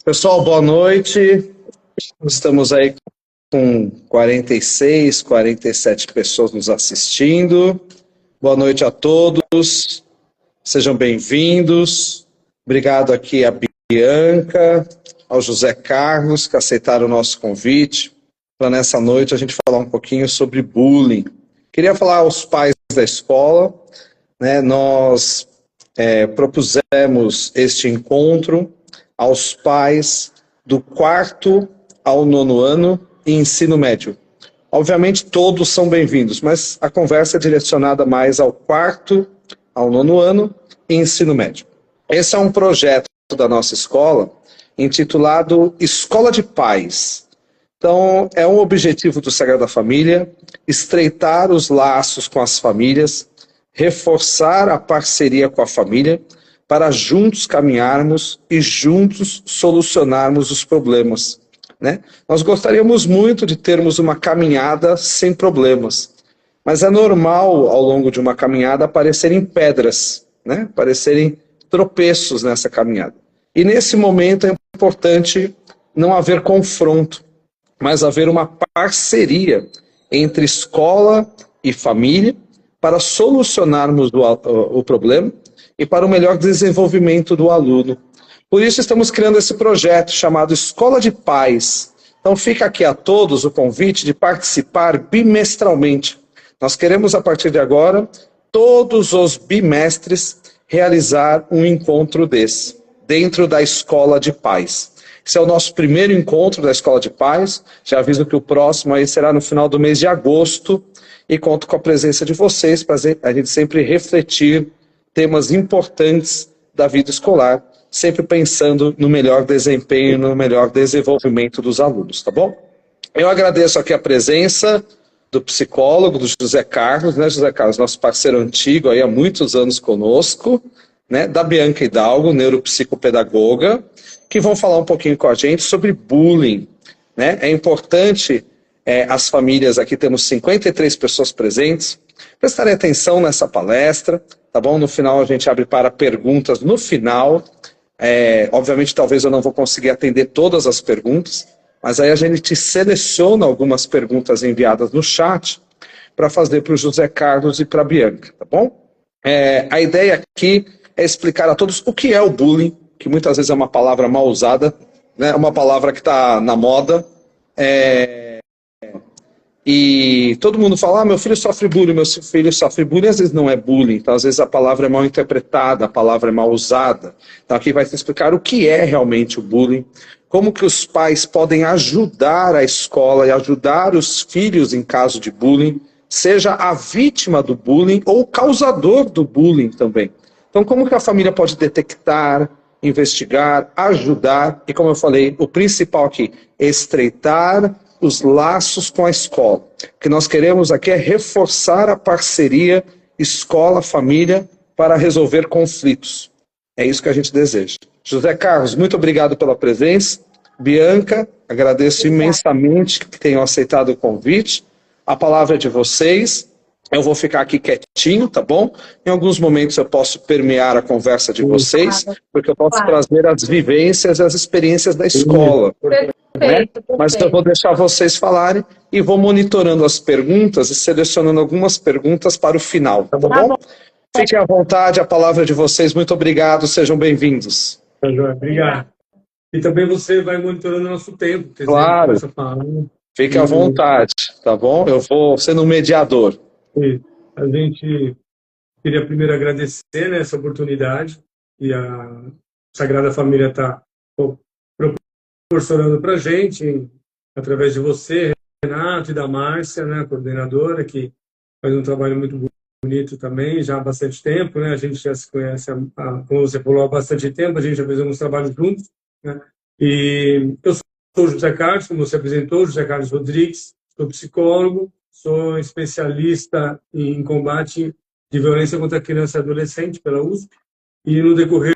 Pessoal, boa noite. Estamos aí com 46, 47 pessoas nos assistindo. Boa noite a todos. Sejam bem-vindos. Obrigado aqui a Bianca, ao José Carlos, que aceitaram o nosso convite para nessa noite a gente falar um pouquinho sobre bullying. Queria falar aos pais da escola, né? Nós propusemos este encontro aos pais do 4º ao 9º ano e ensino médio. Obviamente todos são bem-vindos, mas a conversa é direcionada mais ao 4º ao 9º ano e ensino médio. Esse é um projeto da nossa escola intitulado Escola de Pais. Então, é um objetivo do Sagrada Família estreitar os laços com as famílias, reforçar a parceria com a família, para juntos caminharmos e juntos solucionarmos os problemas, né? Nós gostaríamos muito de termos uma caminhada sem problemas, mas é normal ao longo de uma caminhada aparecerem pedras, né? Aparecerem tropeços nessa caminhada. E nesse momento é importante não haver confronto, mas haver uma parceria entre escola e família para solucionarmos o problema e para o melhor desenvolvimento do aluno. Por isso estamos criando esse projeto chamado Escola de Pais. Então fica aqui a todos o convite de participar bimestralmente. Nós queremos a partir de agora, todos os bimestres, realizar um encontro desse, dentro da Escola de Pais. Esse é o nosso primeiro encontro da Escola de Pais. Já aviso que o próximo aí será no final do mês de agosto e conto com a presença de vocês para a gente sempre refletir temas importantes da vida escolar, sempre pensando no melhor desempenho, no melhor desenvolvimento dos alunos, tá bom? Eu agradeço aqui a presença do psicólogo, do José Carlos, né, José Carlos, nosso parceiro antigo aí há muitos anos conosco, né, da Bianca Hidalgo, neuropsicopedagoga, que vão falar um pouquinho com a gente sobre bullying, né? É importante as famílias, aqui temos 53 pessoas presentes, prestarem atenção nessa palestra, tá bom? No final a gente abre para perguntas no final. Obviamente talvez eu não vou conseguir atender todas as perguntas, mas aí a gente seleciona algumas perguntas enviadas no chat para fazer para o José Carlos e para a Bianca, tá bom? A ideia aqui é explicar a todos o que é o bullying, que muitas vezes é uma palavra mal usada, né? Uma palavra que está na moda, e todo mundo fala, meu filho sofre bullying, meu filho sofre bullying, às vezes não é bullying, então às vezes a palavra é mal interpretada, a palavra é mal usada. Então aqui vai se explicar o que é realmente o bullying, como que os pais podem ajudar a escola e ajudar os filhos em caso de bullying, seja a vítima do bullying ou o causador do bullying também. Então como que a família pode detectar, investigar, ajudar, e como eu falei, o principal aqui, estreitar os laços com a escola. O que nós queremos aqui é reforçar a parceria escola-família para resolver conflitos. É isso que a gente deseja. José Carlos, muito obrigado pela presença. Bianca, agradeço imensamente que tenham aceitado o convite. A palavra é de vocês. Eu vou ficar aqui quietinho, tá bom? Em alguns momentos eu posso permear a conversa de vocês, porque eu posso trazer as vivências e as experiências da escola. Né? Mas eu vou deixar vocês falarem e vou monitorando as perguntas e selecionando algumas perguntas para o final, tá bom? Fiquem à vontade, a palavra é de vocês. Muito obrigado, sejam bem-vindos. Tá, João, obrigado. E também você vai monitorando o nosso tempo. Quer dizer, claro, fique à vontade, tá bom? Eu vou sendo um mediador. A gente queria primeiro agradecer, né, essa oportunidade e a Sagrada Família está proporcionando para a gente, através de você, Renato, e da Márcia, né, a coordenadora, que faz um trabalho muito bonito também, já há bastante tempo, né, a gente já se conhece, como você falou, há bastante tempo, a gente já fez alguns trabalhos juntos, né, e eu sou o José Carlos, como você apresentou, José Carlos Rodrigues, sou psicólogo, sou especialista em combate de violência contra criança e adolescente pela USP, e no decorrer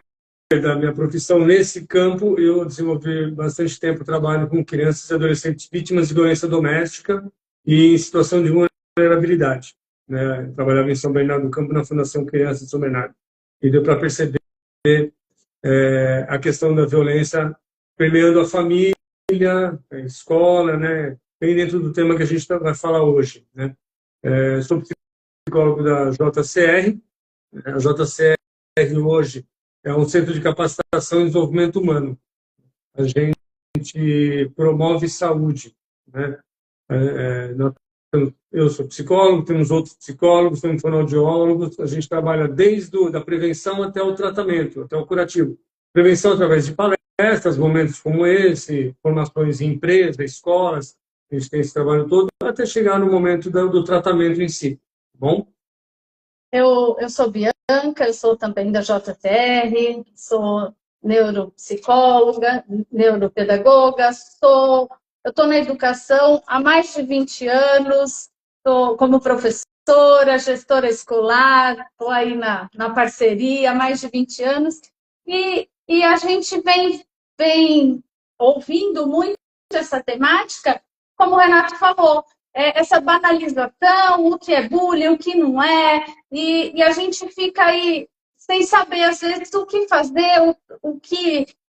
da minha profissão nesse campo, eu desenvolvi bastante tempo trabalho com crianças e adolescentes vítimas de violência doméstica e em situação de vulnerabilidade. Né? Trabalhava em São Bernardo do Campo, na Fundação Criança de São Bernardo. E deu para perceber a questão da violência permeando a família, a escola, né? Bem dentro do tema que a gente vai falar hoje, né? Sou psicólogo da JCR. A JCR hoje é um centro de capacitação e desenvolvimento humano. A gente promove saúde, né? Eu sou psicólogo, temos outros psicólogos, temos fonoaudiólogos, a gente trabalha desde a prevenção até o tratamento, até o curativo. Prevenção através de palestras, momentos como esse, formações em empresas, escolas, a gente tem esse trabalho todo, até chegar no momento do tratamento em si, tá bom? Eu sou Bianca, eu sou também da JTR, sou neuropsicóloga, neuropedagoga, eu estou na educação há mais de 20 anos, estou como professora, gestora escolar, estou aí na parceria há mais de 20 anos, e a gente vem ouvindo muito essa temática, como o Renato falou, essa banalização, o que é bullying, o que não é, e a gente fica aí sem saber, às vezes, o que fazer,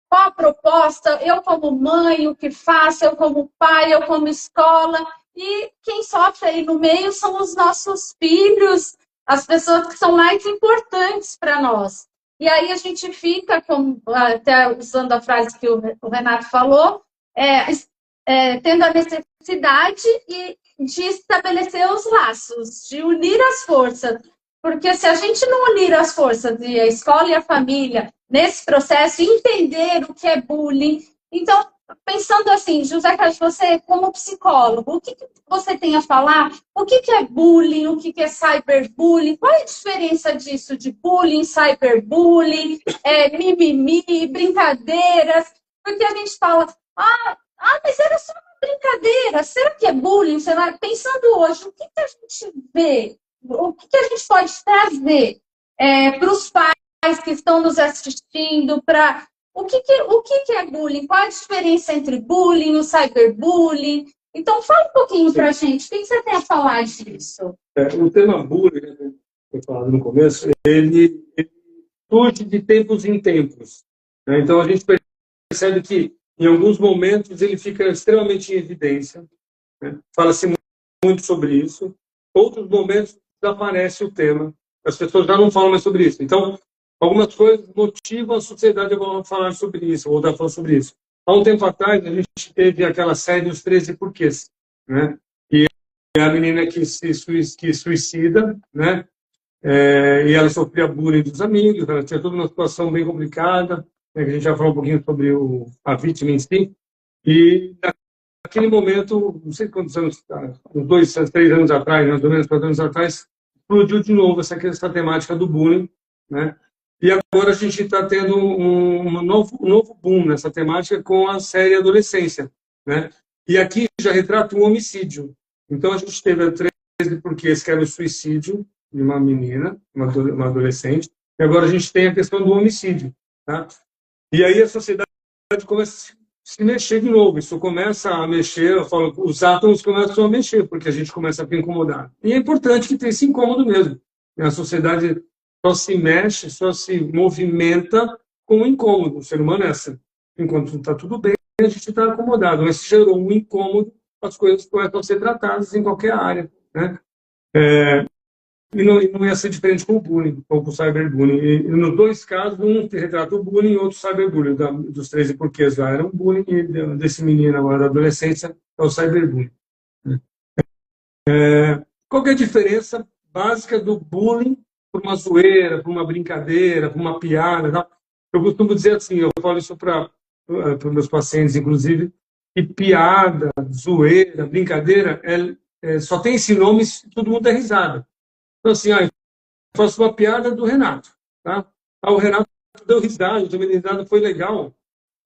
qual a proposta, eu como mãe, o que faço, eu como pai, eu como escola, e quem sofre aí no meio são os nossos filhos, as pessoas que são mais importantes para nós. E aí a gente fica, até usando a frase que o Renato falou, tendo a necessidade de estabelecer os laços, de unir as forças. Porque se a gente não unir as forças, e a escola e a família, nesse processo, entender o que é bullying. Então, pensando assim, José Carlos, você como psicólogo, o que você tem a falar? O que é bullying? O que é cyberbullying? Qual é a diferença disso de bullying, cyberbullying, mimimi, brincadeiras? Porque a gente fala, mas era só uma brincadeira. Será que é bullying? Pensando hoje, o que a gente vê? O que a gente pode trazer para os pais que estão nos assistindo? O que é bullying? Qual a diferença entre bullying e o cyberbullying? Então, fala um pouquinho para a gente. O que você tem a falar disso? O tema bullying, né, que eu falei no começo, ele surge de tempos em tempos, né? Então, a gente percebe que em alguns momentos ele fica extremamente em evidência, né? Fala-se muito sobre isso. Outros momentos desaparece o tema, as pessoas já não falam mais sobre isso. Então, algumas coisas motivam a sociedade a falar sobre isso, voltar a falar sobre isso. Há um tempo atrás, a gente teve aquela série Os 13 Porquês, né? E é a menina que suicida, né? E ela sofria bullying dos amigos, ela tinha toda uma situação bem complicada, né? Que a gente já falou um pouquinho sobre a vítima em si. E naquele momento, não sei quantos anos, uns 2, 3 anos atrás, mais ou menos 4 anos atrás, explodiu de novo essa temática do bullying, né? E agora a gente está tendo um novo boom nessa temática com a série Adolescência, né? E aqui já retrata um homicídio. Então a gente teve a 13 porquês, que era o suicídio de uma menina, uma adolescente, e agora a gente tem a questão do homicídio, tá? E aí a sociedade começa a se mexer de novo. Isso começa a mexer, eu falo, os átomos começam a mexer, porque a gente começa a ficar incomodado. E é importante que tenha esse incômodo mesmo. A sociedade só se mexe, só se movimenta com o incômodo. O ser humano é assim. Enquanto está tudo bem, a gente está acomodado. Mas se gerou um incômodo, as coisas começam a ser tratadas em qualquer área, né? E não ia ser diferente com o bullying, ou com o cyberbullying. E nos dois casos, um retrata o bullying e outro o cyberbullying. Dos 13 porquês lá era um bullying, e desse menino agora da adolescência é o cyberbullying. Qual que é a diferença básica do bullying por uma zoeira, por uma brincadeira, por uma piada? Tá? Eu costumo dizer assim, eu falo isso para meus pacientes, inclusive, que piada, zoeira, brincadeira, só tem esse nome se todo mundo é risada. Então, assim, eu faço uma piada do Renato, tá? O Renato deu risada, também risada, foi legal.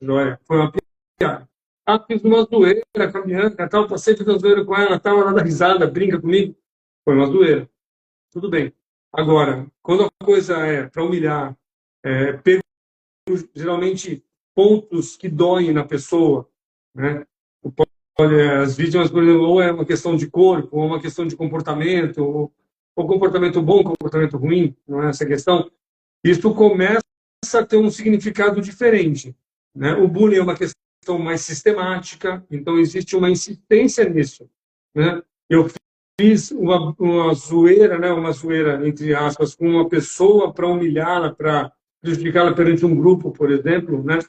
Joia, foi uma piada. Fiz uma zoeira com a Bianca, tal, passei fazendo uma zoeira com ela, tal, ela dá risada, brinca comigo. Foi uma zoeira. Tudo bem. Agora, quando a coisa é para humilhar, pego geralmente pontos que doem na pessoa, né? As vítimas, por exemplo, ou é uma questão de corpo, ou uma questão de comportamento, ou comportamento bom, comportamento ruim, não é essa questão. Isso começa a ter um significado diferente, né? O bullying é uma questão questão mais sistemática, então existe uma insistência nisso, né? Eu fiz uma zoeira, né, uma zoeira, entre aspas, com uma pessoa para humilhá-la, para prejudicá-la perante um grupo, por exemplo, né?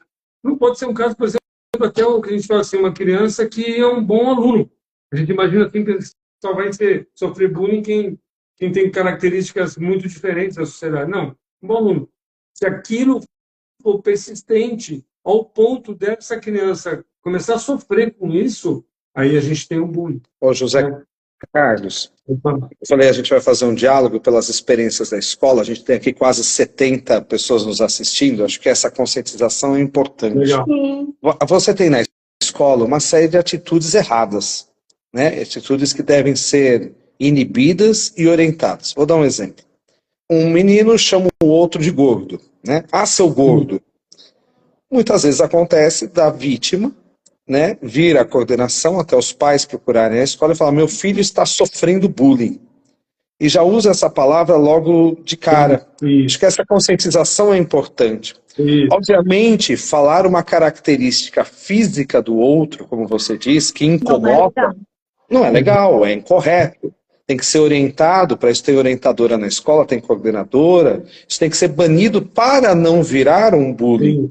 Não pode ser um caso, por exemplo, até o que a gente fala assim, uma criança que é um bom aluno. A gente imagina assim, que só vai sofrer bullying quem tem características muito diferentes da sociedade. Não, um bom aluno. Se aquilo for persistente ao ponto dessa criança começar a sofrer com isso, aí a gente tem um bullying. Ô, José Né? Carlos, eu falei, a gente vai fazer um diálogo pelas experiências da escola, a gente tem aqui quase 70 pessoas nos assistindo, acho que essa conscientização é importante. Legal. Você tem na escola uma série de atitudes erradas, né? Atitudes que devem ser inibidas e orientadas. Vou dar um exemplo. Um menino chama o outro de gordo, né? Ah, seu gordo. Muitas vezes acontece da vítima, né, vir a coordenação até os pais procurarem a escola e falar: meu filho está sofrendo bullying. E já usa essa palavra logo de cara. Acho que essa conscientização é importante. Obviamente, falar uma característica física do outro, como você diz, que incomoda, não é legal, é incorreto. Tem que ser orientado, para isso tem orientadora na escola, tem coordenadora, isso tem que ser banido para não virar um bullying.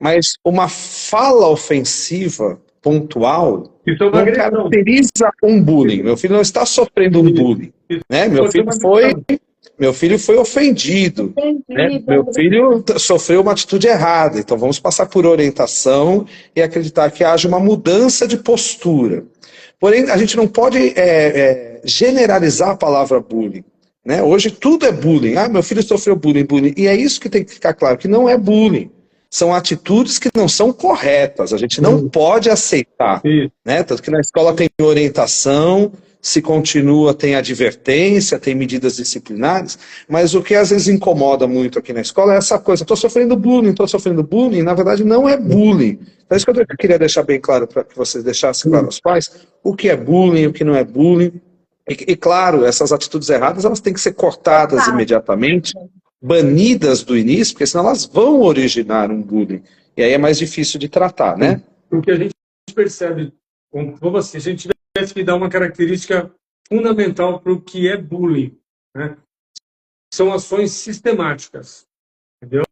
Mas uma fala ofensiva, pontual, não caracteriza um bullying. Meu filho não está sofrendo um bullying. Né? Meu filho foi ofendido. Né? Meu filho sofreu uma atitude errada. Então vamos passar por orientação e acreditar que haja uma mudança de postura. Porém, a gente não pode generalizar a palavra bullying. Né? Hoje tudo é bullying. Ah, meu filho sofreu bullying. E é isso que tem que ficar claro, que não é bullying. São atitudes que não são corretas, a gente não pode aceitar. Né? Tanto que na escola tem orientação, se continua, tem advertência, tem medidas disciplinares, mas o que às vezes incomoda muito aqui na escola é essa coisa: estou sofrendo bullying, na verdade não é bullying. Então é isso que eu queria deixar bem claro, para que vocês deixassem claro aos pais, o que é bullying, o que não é bullying. E claro, essas atitudes erradas, elas têm que ser cortadas imediatamente, banidas do início, porque senão elas vão originar um bullying. E aí é mais difícil de tratar, né? O que a gente percebe, como assim, a gente tivesse que dar uma característica fundamental para o que é bullying, né? São ações sistemáticas, entendeu?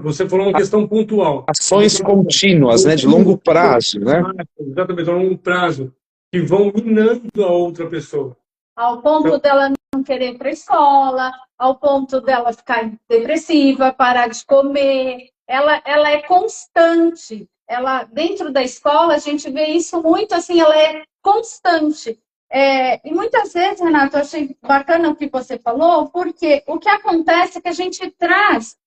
Você falou uma questão pontual. Ações contínuas, né? De longo prazo, né? Exatamente, a longo prazo, que vão minando a outra pessoa. Ao ponto dela não querer ir para a escola, ao ponto dela ficar depressiva, parar de comer. Ela é constante. Ela, dentro da escola, a gente vê isso muito assim, ela é constante. E muitas vezes, Renato, eu achei bacana o que você falou, porque o que acontece é que a gente traz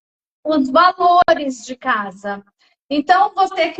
os valores de casa. Então, você é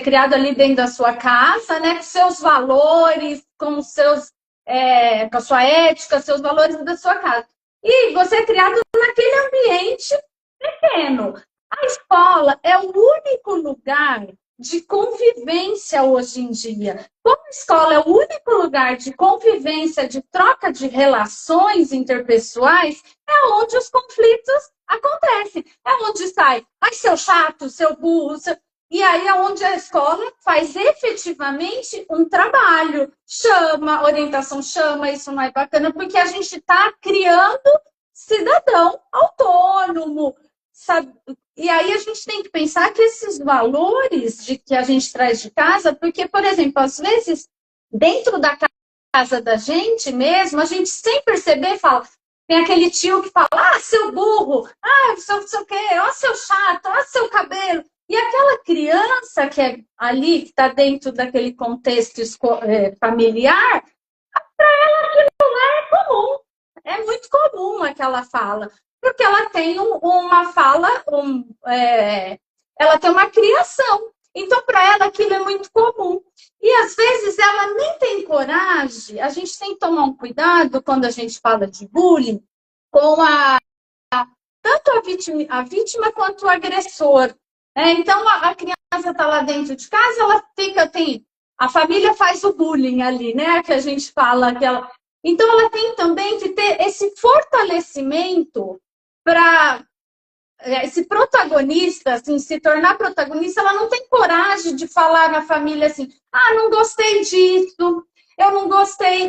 criado ali dentro da sua casa, né, com seus valores, com a sua ética, seus valores da sua casa. E você é criado naquele ambiente pequeno. A escola é o único lugar de convivência hoje em dia. Como a escola é o único lugar de convivência, de troca de relações interpessoais, é onde os conflitos acontecem. É onde sai, ai, seu chato, seu burro, E aí é onde a escola faz efetivamente um trabalho. Chama, orientação chama, isso não é bacana, porque a gente está criando cidadão autônomo, sabe? E aí a gente tem que pensar que esses valores que a gente traz de casa, porque, por exemplo, às vezes, dentro da casa da gente mesmo, a gente sem perceber fala, tem aquele tio que fala, ah, seu burro, ah, seu o quê, ó seu chato, ó seu cabelo. E aquela criança que é ali, que está dentro daquele contexto familiar, para ela aquilo não é comum. É muito comum aquela fala. Porque ela tem uma fala, ela tem uma criação. Então, para ela, aquilo é muito comum. E, às vezes, ela nem tem coragem. A gente tem que tomar um cuidado quando a gente fala de bullying com tanto a vítima quanto o agressor. Então, a criança está lá dentro de casa, ela a família faz o bullying ali, né? Que a gente fala. Então, ela tem também que ter esse fortalecimento para esse protagonista, assim, se tornar protagonista, ela não tem coragem de falar na família assim, ah, não gostei disso, eu não gostei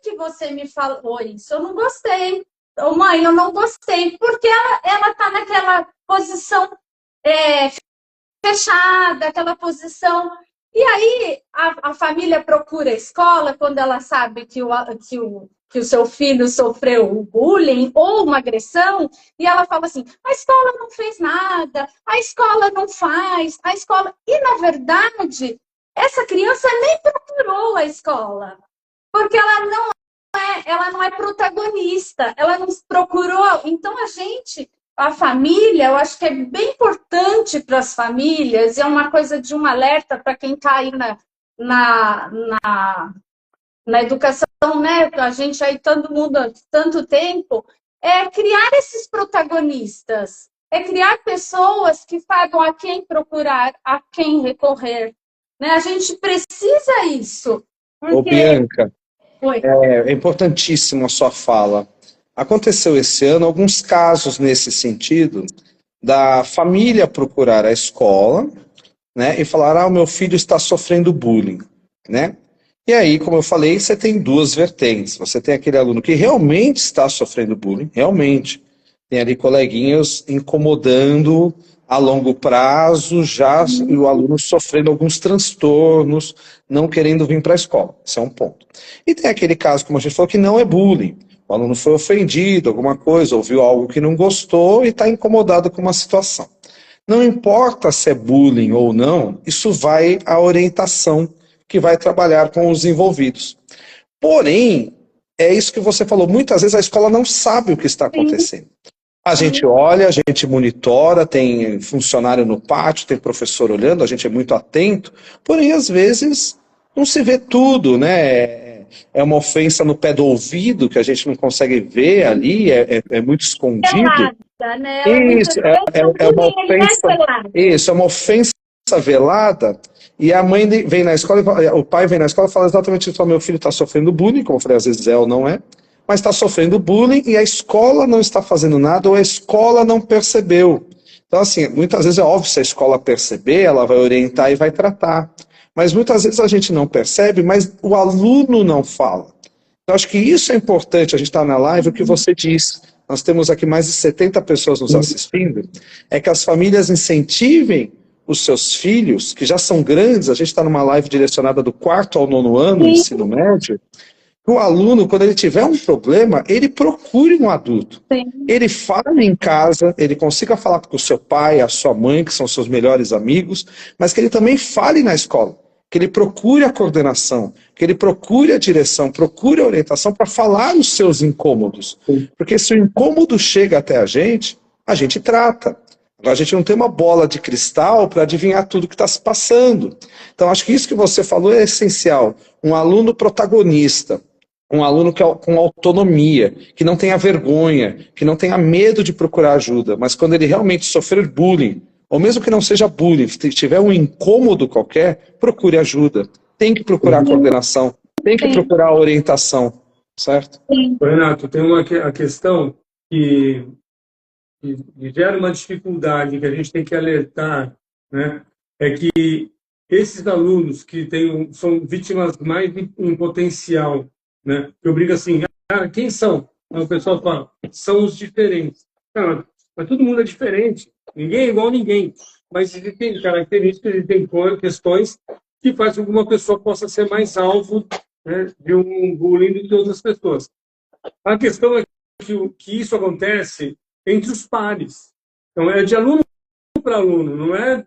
que você me falou isso, eu não gostei, ô mãe, eu não gostei, porque ela tá naquela posição fechada, aquela posição. E aí a família procura a escola quando ela sabe que o seu filho sofreu bullying ou uma agressão, e ela fala assim, a escola não fez nada, a escola não faz, a escola... E, na verdade, essa criança nem procurou a escola, porque ela não é protagonista, ela não procurou. Então, a família, eu acho que é bem importante para as famílias, é uma coisa de um alerta para quem está aí na educação, né? A gente aí, todo mundo há tanto tempo, é criar esses protagonistas, é criar pessoas que saibam a quem procurar, a quem recorrer. Né? A gente precisa isso. Ô, Bianca, Oi. é importantíssimo a sua fala. Aconteceu esse ano alguns casos nesse sentido, da família procurar a escola, né, e falar, o meu filho está sofrendo bullying, né? E aí, como eu falei, você tem duas vertentes. Você tem aquele aluno que realmente está sofrendo bullying, realmente. Tem ali coleguinhas incomodando a longo prazo, já e o aluno sofrendo alguns transtornos, não querendo vir para a escola. Esse é um ponto. E tem aquele caso, como a gente falou, que não é bullying. O aluno foi ofendido, alguma coisa, ouviu algo que não gostou e está incomodado com uma situação. Não importa se é bullying ou não, isso vai à orientação que vai trabalhar com os envolvidos. Porém, é isso que você falou, muitas vezes a escola não sabe o que está acontecendo. A gente olha, a gente monitora, tem funcionário no pátio, tem professor olhando, a gente é muito atento, porém às vezes não se vê tudo, né? É uma ofensa no pé do ouvido que a gente não consegue ver ali, é muito escondido. Velada, né? Isso, é uma ofensa. Isso, é uma ofensa velada. E a mãe vem na escola, o pai vem na escola e fala exatamente isso: meu filho está sofrendo bullying, como eu falei, às vezes é ou não é, mas está sofrendo bullying e a escola não está fazendo nada, ou a escola não percebeu. Então, assim, muitas vezes é óbvio, se a escola perceber, ela vai orientar e vai tratar. Mas muitas vezes a gente não percebe, mas o aluno não fala. Então, acho que isso é importante, a gente está na live, o que você disse. Nós temos aqui mais de 70 pessoas nos assistindo, é que as famílias incentivem os seus filhos, que já são grandes, a gente está numa live direcionada do 4º ao 9º ano, do ensino médio, que o aluno, quando ele tiver um problema, ele procure um adulto. Sim. Ele fale em casa, ele consiga falar com o seu pai, a sua mãe, que são seus melhores amigos, mas que ele também fale na escola, que ele procure a coordenação, que ele procure a direção, procure a orientação para falar os seus incômodos. Porque se o incômodo chega até a gente trata. Agora, a gente não tem uma bola de cristal para adivinhar tudo que está se passando. Então, acho que isso que você falou é essencial. Um aluno protagonista, um aluno com autonomia, que não tenha vergonha, que não tenha medo de procurar ajuda, mas quando ele realmente sofrer bullying, ou mesmo que não seja bullying, se tiver um incômodo qualquer, procure ajuda. Tem que procurar a coordenação, tem que procurar a orientação, certo? Renato, tem a questão que gera uma dificuldade que a gente tem que alertar, né? É que esses alunos que são vítimas mais em potencial, né? Eu brigo assim, cara, quem são? Aí o pessoal fala, são os diferentes. Cara, mas todo mundo é diferente, ninguém é igual a ninguém, mas existem características, existem questões que fazem com que uma pessoa possa ser mais alvo, né, de um bullying do que outras pessoas. A questão é que isso acontece entre os pares. Então, é de aluno para aluno, não é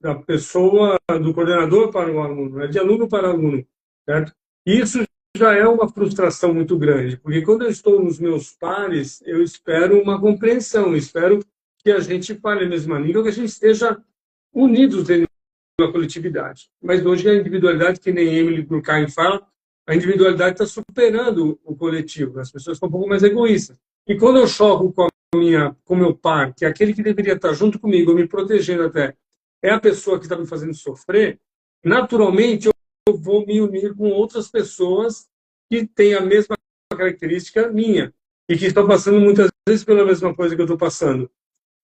da pessoa, do coordenador para o aluno, é de aluno para aluno, certo? Isso já é uma frustração muito grande, porque quando eu estou nos meus pares, eu espero uma compreensão, eu espero que a gente fale a mesma língua, que a gente esteja unidos dentro da coletividade. Mas hoje a individualidade, que nem Emily Durkheim fala, a individualidade está superando o coletivo, as pessoas estão um pouco mais egoístas. E quando eu choco com o meu par, que é aquele que deveria estar junto comigo, me protegendo até, é a pessoa que está me fazendo sofrer, naturalmente eu vou me unir com outras pessoas que têm a mesma característica minha. e que estão passando muitas vezes pela mesma coisa que eu estou passando.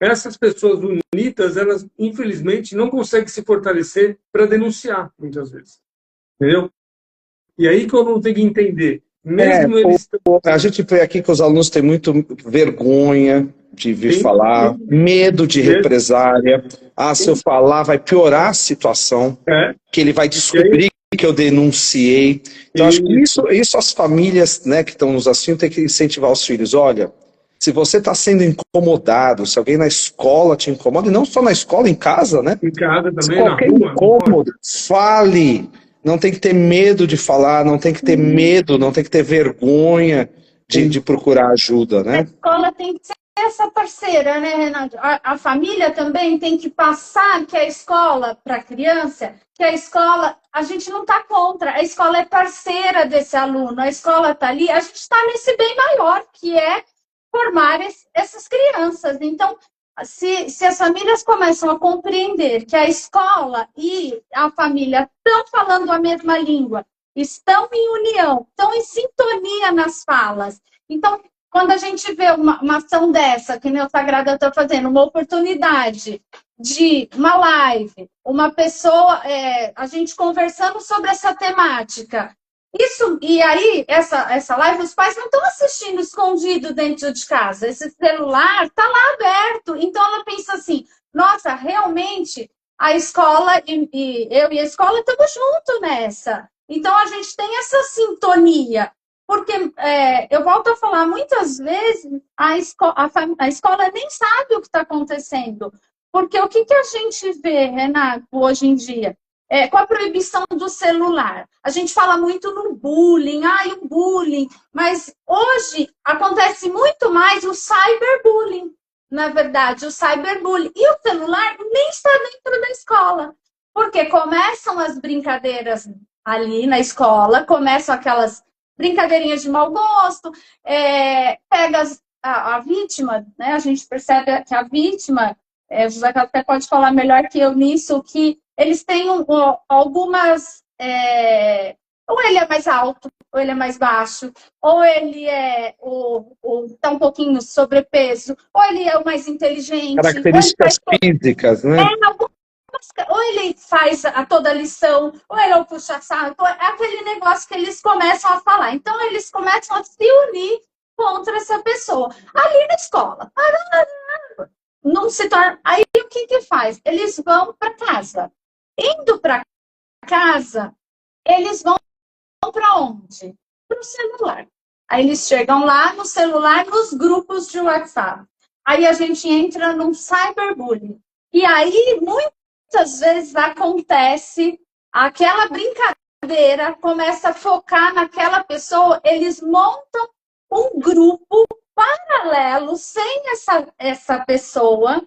Essas pessoas unidas, elas, infelizmente, não conseguem se fortalecer para denunciar, muitas vezes. Entendeu? E aí que eu não tenho que entender. Mesmo eles... A gente vê aqui que os alunos têm muito vergonha de vir Sim, falar, sim. medo de represália. Ah, se eu falar, vai piorar a situação, que ele vai descobrir que eu denunciei. Então, acho que isso as famílias, né, que estão nos assistindo têm que incentivar os filhos. Olha, se você está sendo incomodado, se alguém na escola te incomoda, e não só na escola, em casa, né? Em casa também, Qualquer na rua. incômodo, fale. Não tem que ter medo de falar, não tem que ter medo, não tem que ter vergonha de procurar ajuda, né? A escola tem que ser essa parceira, né, Renato? A família também tem que passar que a escola, para a criança, que a escola, a gente não está contra, a escola é parceira desse aluno, a escola está ali, a gente está nesse bem maior, que é formar essas crianças. Então, se as famílias começam a compreender que a escola e a família estão falando a mesma língua, estão em união, estão em sintonia nas falas. Então, quando a gente vê uma ação dessa, que nem o Sagrada está fazendo, uma oportunidade de uma live, uma pessoa, a gente conversando sobre essa temática, isso, e aí, essa live, os pais não estão assistindo escondido dentro de casa. Esse celular está lá aberto. Então, ela pensa assim, nossa, realmente, a escola e eu e a escola estamos juntos nessa. Então, a gente tem essa sintonia. Porque, eu volto a falar, muitas vezes, a escola nem sabe o que está acontecendo. Porque o que a gente vê, Renato, hoje em dia? Com a proibição do celular. A gente fala muito no bullying, o bullying, mas hoje acontece muito mais o cyberbullying, na verdade, o cyberbullying. E o celular nem está dentro da escola, porque começam as brincadeiras ali na escola, começam aquelas brincadeirinhas de mau gosto, pega a vítima, né? A gente percebe que a vítima, o José até pode falar melhor que eu nisso, que eles têm algumas... ou ele é mais alto, ou ele é mais baixo, ou ele está um pouquinho no sobrepeso, ou ele é o mais inteligente. Características físicas, né? Ou ele faz toda a lição, ou ele é o puxa-saco, é aquele negócio que eles começam a falar. Então, eles começam a se unir contra essa pessoa. Ali na escola. Não se torna... Aí, o que faz? Eles vão para casa. Indo para casa, eles vão para onde? Para o celular. Aí eles chegam lá no celular, nos grupos de WhatsApp. Aí a gente entra num cyberbullying. E aí, muitas vezes acontece aquela brincadeira, começa a focar naquela pessoa, eles montam um grupo paralelo sem essa pessoa.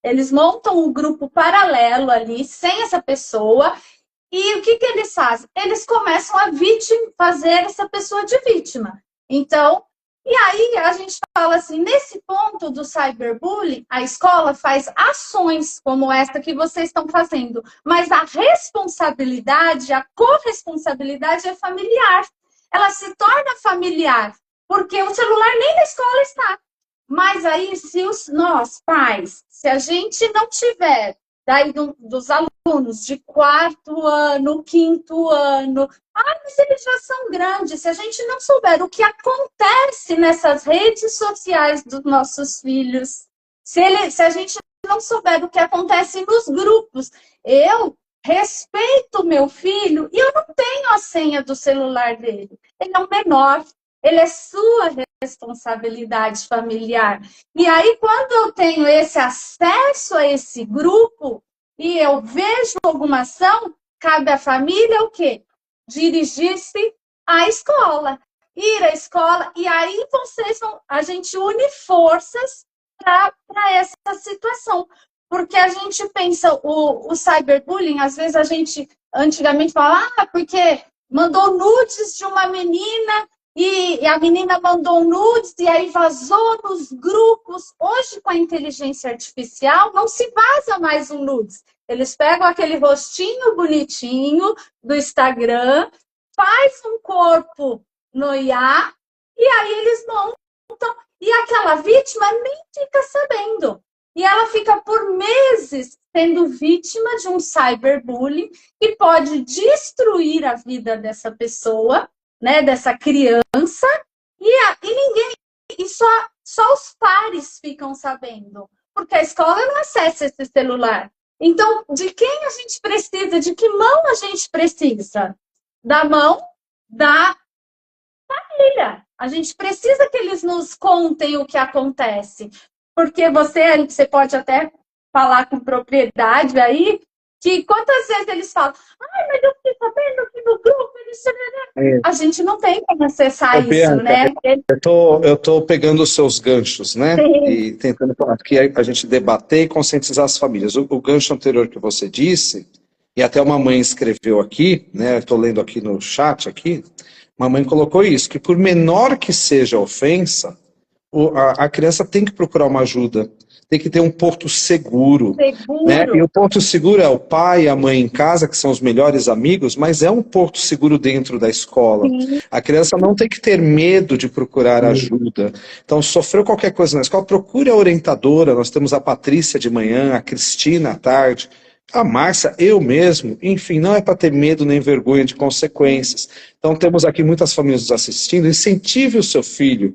Eles montam um grupo paralelo ali, sem essa pessoa, e o que eles fazem? Eles começam a fazer essa pessoa de vítima. Então, e aí a gente fala assim, nesse ponto do cyberbullying, a escola faz ações como esta que vocês estão fazendo, mas a responsabilidade, a corresponsabilidade é familiar. Ela se torna familiar, porque o celular nem na escola está. Mas aí, se nós, pais, se a gente não tiver, daí dos alunos de 4º ano, 5º ano, mas eles já são grandes, se a gente não souber o que acontece nessas redes sociais dos nossos filhos, se a gente não souber o que acontece nos grupos, eu respeito meu filho e eu não tenho a senha do celular dele. Ele é um menor, ele é sua responsabilidade familiar. E aí, quando eu tenho esse acesso a esse grupo e eu vejo alguma ação, cabe à família o quê? Dirigir-se à escola. Ir à escola, e aí a gente une forças para essa situação. Porque a gente pensa, o cyberbullying, às vezes a gente antigamente fala, porque mandou nudes de uma menina e a menina mandou nudes e aí vazou nos grupos. Hoje, com a inteligência artificial, não se vaza mais um nudes. Eles pegam aquele rostinho bonitinho do Instagram, faz um corpo no IA e aí eles montam contam e aquela vítima nem fica sabendo. E ela fica por meses sendo vítima de um cyberbullying que pode destruir a vida dessa pessoa, né, dessa criança, e ninguém, e só os pares ficam sabendo, porque a escola não acessa esse celular. Então, de quem a gente precisa? De que mão a gente precisa? Da mão da família. A gente precisa que eles nos contem o que acontece. Porque você pode até falar com propriedade aí, que quantas vezes eles falam, ai, mas eu fiquei sabendo que no grupo eles... A gente não tem como acessar isso, Bianca, né? Eu tô pegando os seus ganchos, né? Sim. E tentando falar que a gente debater e conscientizar as famílias. O gancho anterior que você disse, e até uma mãe escreveu aqui, né? Estou lendo aqui no chat aqui, uma mãe colocou isso, que por menor que seja a ofensa, a criança tem que procurar uma ajuda, tem que ter um porto seguro. Né? E o porto seguro é o pai e a mãe em casa, que são os melhores amigos, mas é um porto seguro dentro da escola. Sim. A criança não tem que ter medo de procurar ajuda. Então, sofreu qualquer coisa na escola, procure a orientadora. Nós temos a Patrícia de manhã, a Cristina à tarde, a Márcia, eu mesmo. Enfim, não é para ter medo nem vergonha de consequências. Então, temos aqui muitas famílias nos assistindo. Incentive o seu filho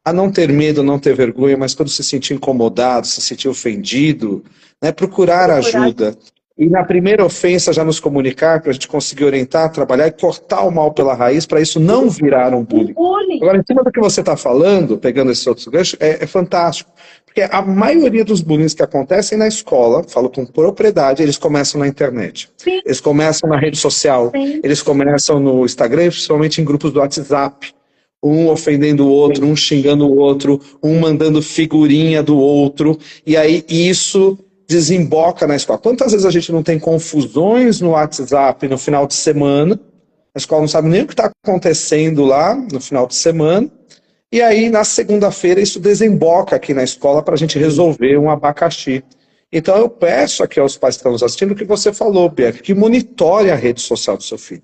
a não ter medo, não ter vergonha, mas quando se sentir incomodado, se sentir ofendido, né, procurar ajuda. E na primeira ofensa já nos comunicar, para a gente conseguir orientar, trabalhar e cortar o mal pela raiz, para isso não virar um bullying. Agora, em cima do que você está falando, pegando esse outro gancho, é fantástico. Porque a maioria dos bullying que acontecem na escola, falo com propriedade, eles começam na internet. Sim. Eles começam na rede social, sim. Eles começam no Instagram, principalmente em grupos do WhatsApp. Um ofendendo o outro, um xingando o outro, um mandando figurinha do outro, e aí isso desemboca na escola. Quantas vezes a gente não tem confusões no WhatsApp no final de semana, a escola não sabe nem o que está acontecendo lá no final de semana, e aí na segunda-feira isso desemboca aqui na escola para a gente resolver um abacaxi. Então eu peço aqui aos pais que estão nos assistindo o que você falou, Bianca, que monitore a rede social do seu filho.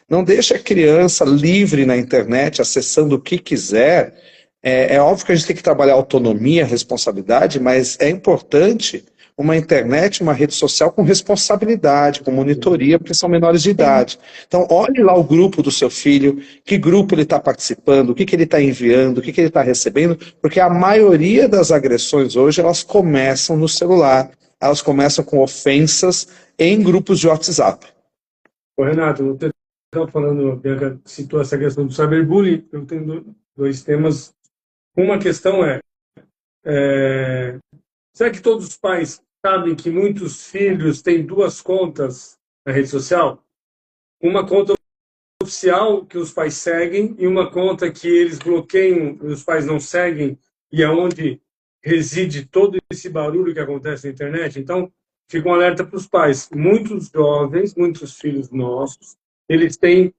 Não deixe a criança livre na internet, acessando o que quiser. É óbvio que a gente tem que trabalhar autonomia, responsabilidade, mas é importante uma internet, uma rede social com responsabilidade, com monitoria, porque são menores de idade. Então, olhe lá o grupo do seu filho, que grupo ele está participando, o que ele está enviando, o que ele está recebendo, porque a maioria das agressões hoje, elas começam no celular, elas começam com ofensas em grupos de WhatsApp. Ô, Renato, você estava falando, Bianca citou essa questão do cyberbullying, eu tenho dois temas. Uma questão será que todos os pais sabem que muitos filhos têm duas contas na rede social? Uma conta oficial que os pais seguem e uma conta que eles bloqueiam e os pais não seguem, e é onde reside todo esse barulho que acontece na internet. Então, fica um alerta para os pais. Muitos jovens, muitos filhos nossos, eles têm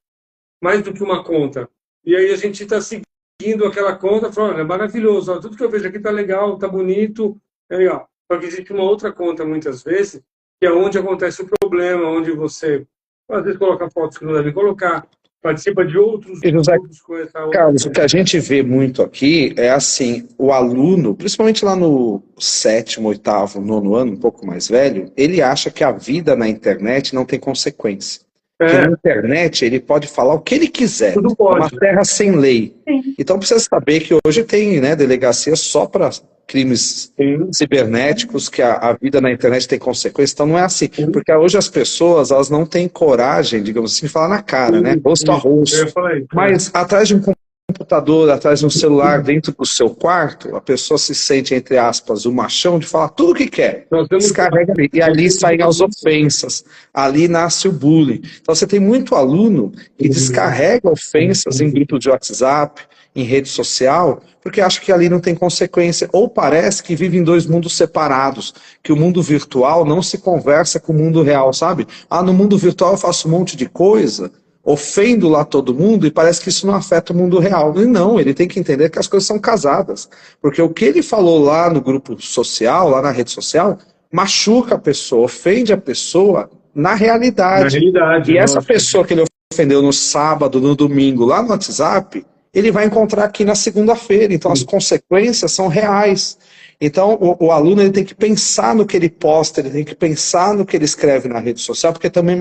mais do que uma conta. E aí a gente está seguindo aquela conta, falando, olha, é maravilhoso, tudo que eu vejo aqui está legal, está bonito, é legal. Só que existe uma outra conta, muitas vezes, que é onde acontece o problema, onde você, às vezes, coloca fotos que não deve colocar, participa de outros grupos com essa outra. Carlos, o que a gente vê muito aqui é assim, o aluno, principalmente lá no 7º, 8º, 9º ano, um pouco mais velho, ele acha que a vida na internet não tem consequência. Porque na internet ele pode falar o que ele quiser. Tudo pode. É uma terra sem lei. Sim. Então precisa saber que hoje tem, né, delegacia só para crimes cibernéticos, que a vida na internet tem consequências. Então não é assim. Porque hoje as pessoas, elas não têm coragem, digamos assim, de falar na cara, né? Rosto a rosto. Mas atrás de um computador, atrás de um celular, dentro do seu quarto, a pessoa se sente, entre aspas, o machão de falar tudo o que quer. Descarrega ali. E ali saem as ofensas. Ali nasce o bullying. Então você tem muito aluno que descarrega ofensas em grupos de WhatsApp, em rede social, porque acha que ali não tem consequência. Ou parece que vive em dois mundos separados, que o mundo virtual não se conversa com o mundo real, sabe? Ah, no mundo virtual eu faço um monte de coisa, ofendo lá todo mundo e parece que isso não afeta o mundo real. E não, ele tem que entender que as coisas são casadas. Porque o que ele falou lá no grupo social, lá na rede social, machuca a pessoa, ofende a pessoa na realidade. Na realidade. E essa pessoa que ele ofendeu no sábado, no domingo, lá no WhatsApp, ele vai encontrar aqui na segunda-feira. Então, as consequências são reais. Então, o aluno ele tem que pensar no que ele posta, ele tem que pensar no que ele escreve na rede social, porque também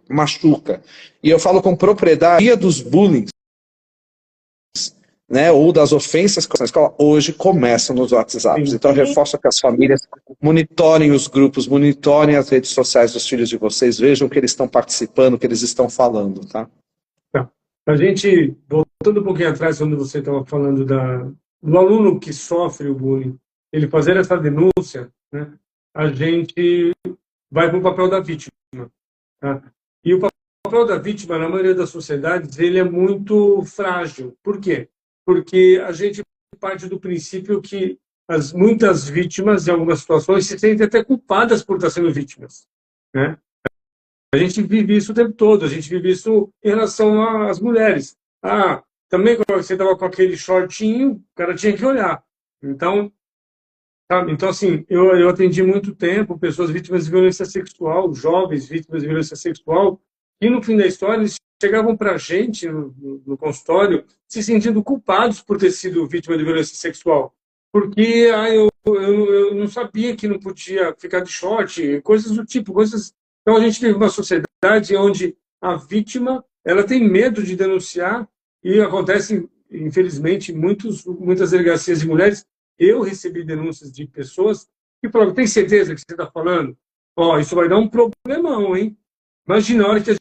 machuca. E eu falo com propriedade, dos bullying, né, ou das ofensas que na escola, hoje começam nos WhatsApps. Então, eu reforço que as famílias monitorem os grupos, monitorem as redes sociais dos filhos de vocês, vejam que eles estão participando, que eles estão falando, tá? A gente, voltando um pouquinho atrás, quando você estava falando do aluno que sofre o bullying, ele fazer essa denúncia, né, a gente vai para o papel da vítima. Tá? E o papel da vítima, na maioria das sociedades, ele é muito frágil. Por quê? Porque a gente parte do princípio que muitas vítimas, em algumas situações, se sentem até culpadas por estar sendo vítimas. Né? A gente vive isso o tempo todo, a gente vive isso em relação às mulheres. Também quando você estava com aquele shortinho, o cara tinha que olhar. Então, assim, eu atendi muito tempo pessoas vítimas de violência sexual, jovens vítimas de violência sexual, e no fim da história eles chegavam para a gente no consultório se sentindo culpados por ter sido vítima de violência sexual. Porque eu não sabia que não podia ficar de short, coisas do tipo, coisas. Então a gente vive uma sociedade onde a vítima ela tem medo de denunciar e acontece, infelizmente, muitas delegacias de mulheres. Eu recebi denúncias de pessoas que falaram: tem certeza que você está falando? Isso vai dar um problemão, hein? Imagina a hora que a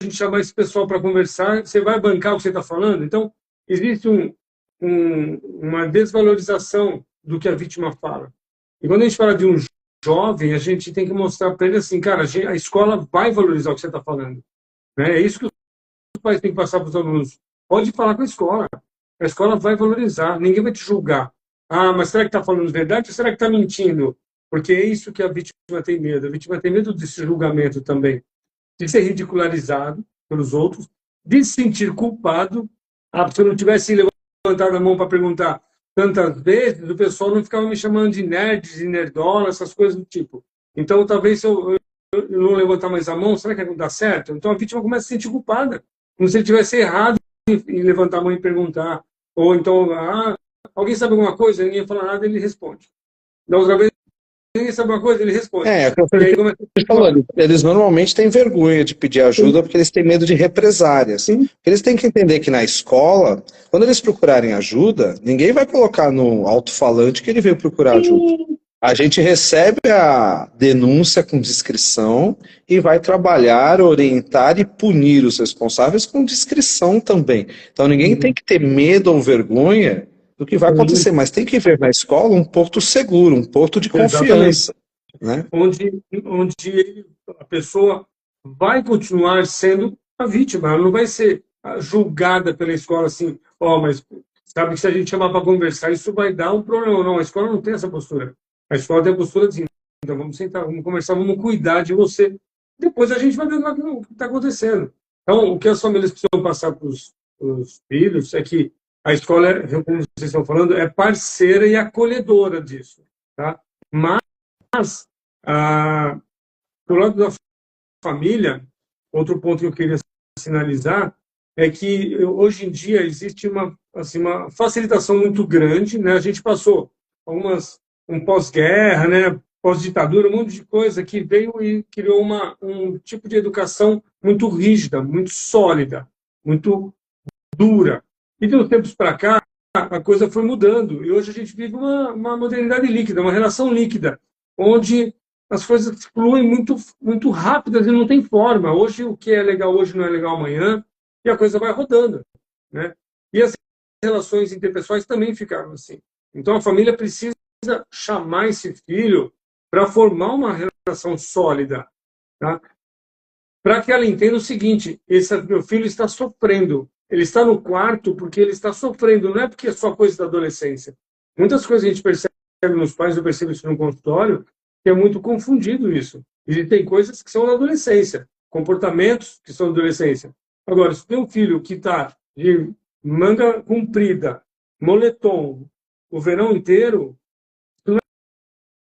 gente chamar esse pessoal para conversar, você vai bancar o que você está falando? Então, existe uma desvalorização do que a vítima fala. E quando a gente fala de um jovem, a gente tem que mostrar para ele assim, cara, a escola vai valorizar o que você está falando. Né? É isso que os pais têm que passar para os alunos. Pode falar com a escola vai valorizar, ninguém vai te julgar. Mas será que está falando verdade ou será que está mentindo? Porque é isso que a vítima tem medo. A vítima tem medo desse julgamento também. De ser ridicularizado pelos outros, de se sentir culpado. Se eu não tivesse levantado a mão para perguntar tantas vezes, o pessoal não ficava me chamando de nerd, de nerdola, essas coisas do tipo. Então, talvez se eu não levantar mais a mão, será que não dá certo? Então, a vítima começa a se sentir culpada, como se ele tivesse errado em levantar a mão e perguntar. Ou então, alguém sabe alguma coisa? Ninguém fala nada, ele responde. Da outra vez, ninguém sabe alguma coisa, ele responde. Eles normalmente têm vergonha de pedir ajuda porque eles têm medo de represárias. Eles têm que entender que na escola, quando eles procurarem ajuda, ninguém vai colocar no alto-falante que ele veio procurar ajuda. A gente recebe a denúncia com discrição e vai trabalhar, orientar e punir os responsáveis com discrição também. Então ninguém tem que ter medo ou vergonha do que vai acontecer, mas tem que ver na escola um porto seguro, um porto de confiança. Né? Onde a pessoa vai continuar sendo a vítima, ela não vai ser julgada pela escola assim, mas sabe que se a gente chamar para conversar, isso vai dar um problema. Não, a escola não tem essa postura. A escola tem a postura de, então vamos sentar, vamos conversar, vamos cuidar de você. Depois a gente vai ver o que está acontecendo. Então, o que as famílias precisam passar para os filhos é que a escola, como vocês estão falando, é parceira e acolhedora disso. Tá? Mas, do lado da família, outro ponto que eu queria sinalizar é que hoje em dia existe uma facilitação muito grande. Né? A gente passou um pós-guerra, né? Pós-ditadura, um monte de coisa que veio e criou um tipo de educação muito rígida, muito sólida, muito dura. E de uns tempos para cá, a coisa foi mudando. E hoje a gente vive uma modernidade líquida, uma relação líquida, onde as coisas fluem muito, muito rápidas e não tem forma. Hoje, o que é legal hoje não é legal amanhã, e a coisa vai rodando. Né? E as relações interpessoais também ficaram assim. Então, a família precisa chamar esse filho para formar uma relação sólida. Tá? Para que ela entenda o seguinte: esse meu filho está sofrendo. Ele está no quarto porque ele está sofrendo, não é porque é só coisa da adolescência. Muitas coisas a gente percebe nos pais, eu percebo isso no consultório, que é muito confundido isso. E tem coisas que são da adolescência, comportamentos que são da adolescência. Agora, se tem um filho que está de manga comprida, moletom, o verão inteiro, isso não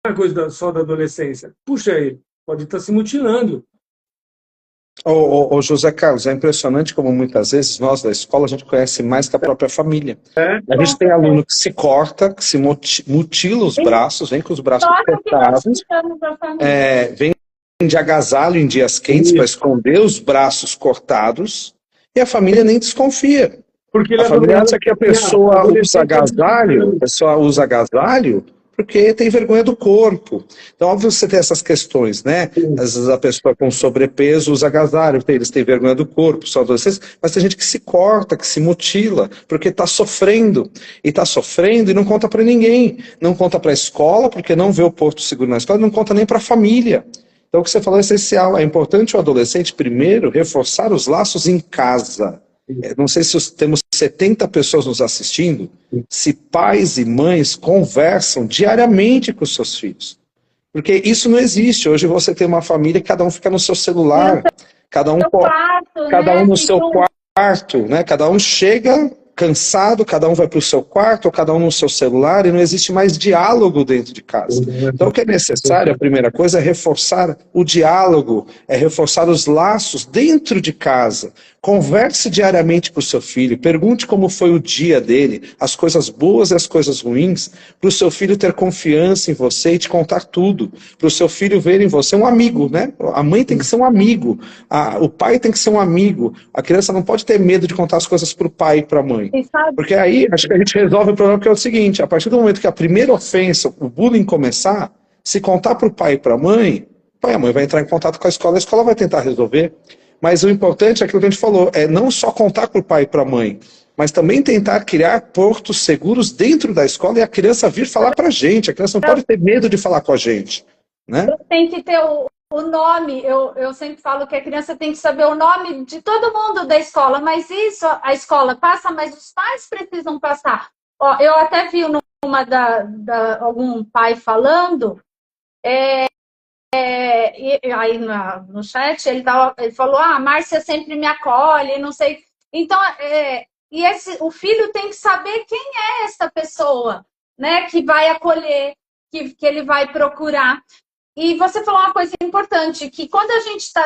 é coisa só da adolescência. Puxa, ele pode estar se mutilando. Ô, José Carlos, é impressionante como muitas vezes nós da escola a gente conhece mais que a própria família. A gente tem aluno que se corta, que se mutila os braços, vem com os braços cortados, vem de agasalho em dias quentes para esconder os braços cortados, e a família nem desconfia. Porque A família acha que a pessoa usa agasalho porque tem vergonha do corpo. Então, óbvio que você tem essas questões, né? Às vezes a pessoa com sobrepeso usa agasalho, eles têm vergonha do corpo, são adolescentes, mas tem gente que se corta, que se mutila, porque está sofrendo. E está sofrendo e não conta para ninguém. Não conta para a escola, porque não vê o porto seguro na escola, não conta nem para a família. Então, o que você falou é essencial. É importante o adolescente, primeiro, reforçar os laços em casa. Não sei se temos 70 pessoas nos assistindo, se pais e mães conversam diariamente com os seus filhos. Porque isso não existe. Hoje você tem uma família que cada um fica no seu celular, cada um no seu quarto, né? Cada um chega cansado, cada um vai para o seu quarto, ou cada um no seu celular, e não existe mais diálogo dentro de casa. Então o que é necessário, a primeira coisa, é reforçar o diálogo, é reforçar os laços dentro de casa. Converse diariamente com o seu filho, pergunte como foi o dia dele, as coisas boas e as coisas ruins, para o seu filho ter confiança em você e te contar tudo, para o seu filho ver em você um amigo, né? A mãe tem que ser um amigo, o pai tem que ser um amigo, a criança não pode ter medo de contar as coisas para o pai e para a mãe, porque aí acho que a gente resolve o problema, que é o seguinte: a partir do momento que a primeira ofensa, o bullying começar, se contar para o pai e para a mãe, o pai e a mãe vai entrar em contato com a escola vai tentar resolver. Mas o importante é aquilo que a gente falou, é não só contar para o pai e para a mãe, mas também tentar criar portos seguros dentro da escola e a criança vir falar para a gente. A criança não pode ter medo de falar com a gente, né? Tem que ter o nome. Eu sempre falo que a criança tem que saber o nome de todo mundo da escola, mas isso a escola passa, mas os pais precisam passar. Ó, eu até vi algum pai falando, e aí no chat ele falou: a Márcia sempre me acolhe, não sei. Então, o filho tem que saber quem é essa pessoa, né, que vai acolher, que ele vai procurar. E você falou uma coisa importante, que quando a gente está